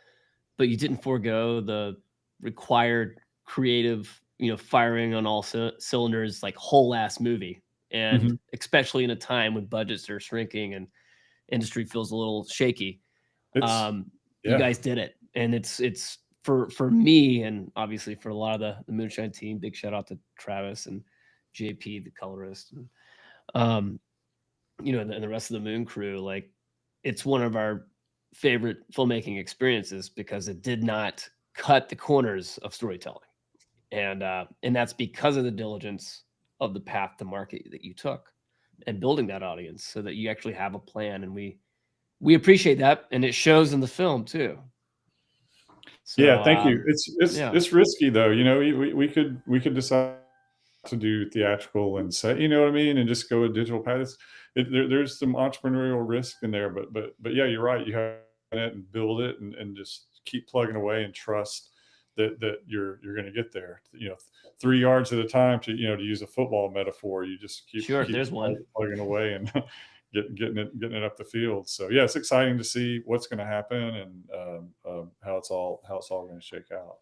Speaker 1: but you didn't forego the required creative firing on all cylinders, like whole ass movie. And especially in a time when budgets are shrinking and industry feels a little shaky, you guys did it. And it's for me, and obviously for a lot of the Moonshine team, big shout out to Travis and JP, the colorist, and and the rest of the Moon crew. Like, it's one of our favorite filmmaking experiences because it did not cut the corners of storytelling, and that's because of the diligence of the path to market that you took and building that audience so that you actually have a plan. And we appreciate that, and it shows in the film too. So,
Speaker 2: yeah, thank you. It's risky though. We could decide to do theatrical and say, you know what I mean, and just go a digital path. There's some entrepreneurial risk in there, but yeah, you're right. You have it and build it and just keep plugging away and trust that you're going to get there. 3 yards at a time, to use a football metaphor. You just keep
Speaker 1: there's one
Speaker 2: plugging away and getting it up the field. So yeah, it's exciting to see what's going to happen and how it's all going to shake out.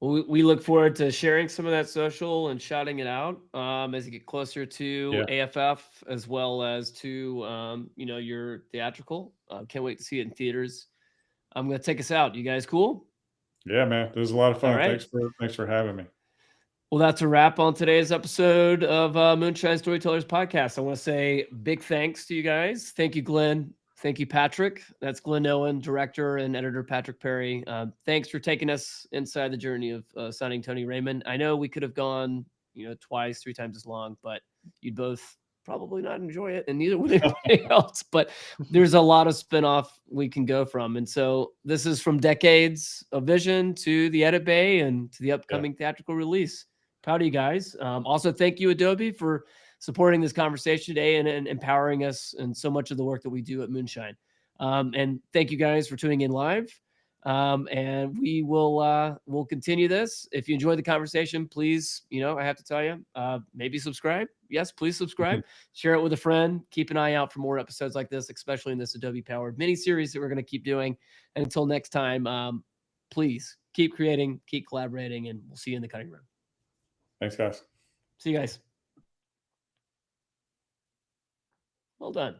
Speaker 1: Well, we look forward to sharing some of that social and shouting it out as you get closer to AFF, as well as to your theatrical. Can't wait to see it in theaters. I'm going to take us out. You guys cool?
Speaker 2: Yeah, man, it was a lot of fun.
Speaker 1: Right.
Speaker 2: Thanks for having me.
Speaker 1: Well, that's a wrap on today's episode of Moonshine Storytellers Podcast. I want to say big thanks to you guys. Thank you, Glenn. Thank you, Patrick. That's Glen Owen, director and editor Patrick Perry. Thanks for taking us inside the journey of signing Tony Raymond. I know we could have gone, twice, 3 times as long, but you'd both probably not enjoy it, and neither would anybody else. But there's a lot of spinoff we can go from. And so this is from decades of vision to the edit bay and to the upcoming theatrical release. Proud of you guys. Also, thank you, Adobe, for supporting this conversation today and empowering us in so much of the work that we do at Moonshine. And thank you guys for tuning in live. And we will we'll continue this. If you enjoyed the conversation, please, I have to tell you, maybe subscribe. Yes, please subscribe. Share it with a friend. Keep an eye out for more episodes like this, especially in this Adobe powered mini series that we're going to keep doing. And until next time, please keep creating, keep collaborating, and we'll see you in the cutting room.
Speaker 2: Thanks, guys.
Speaker 1: See you guys. Well done.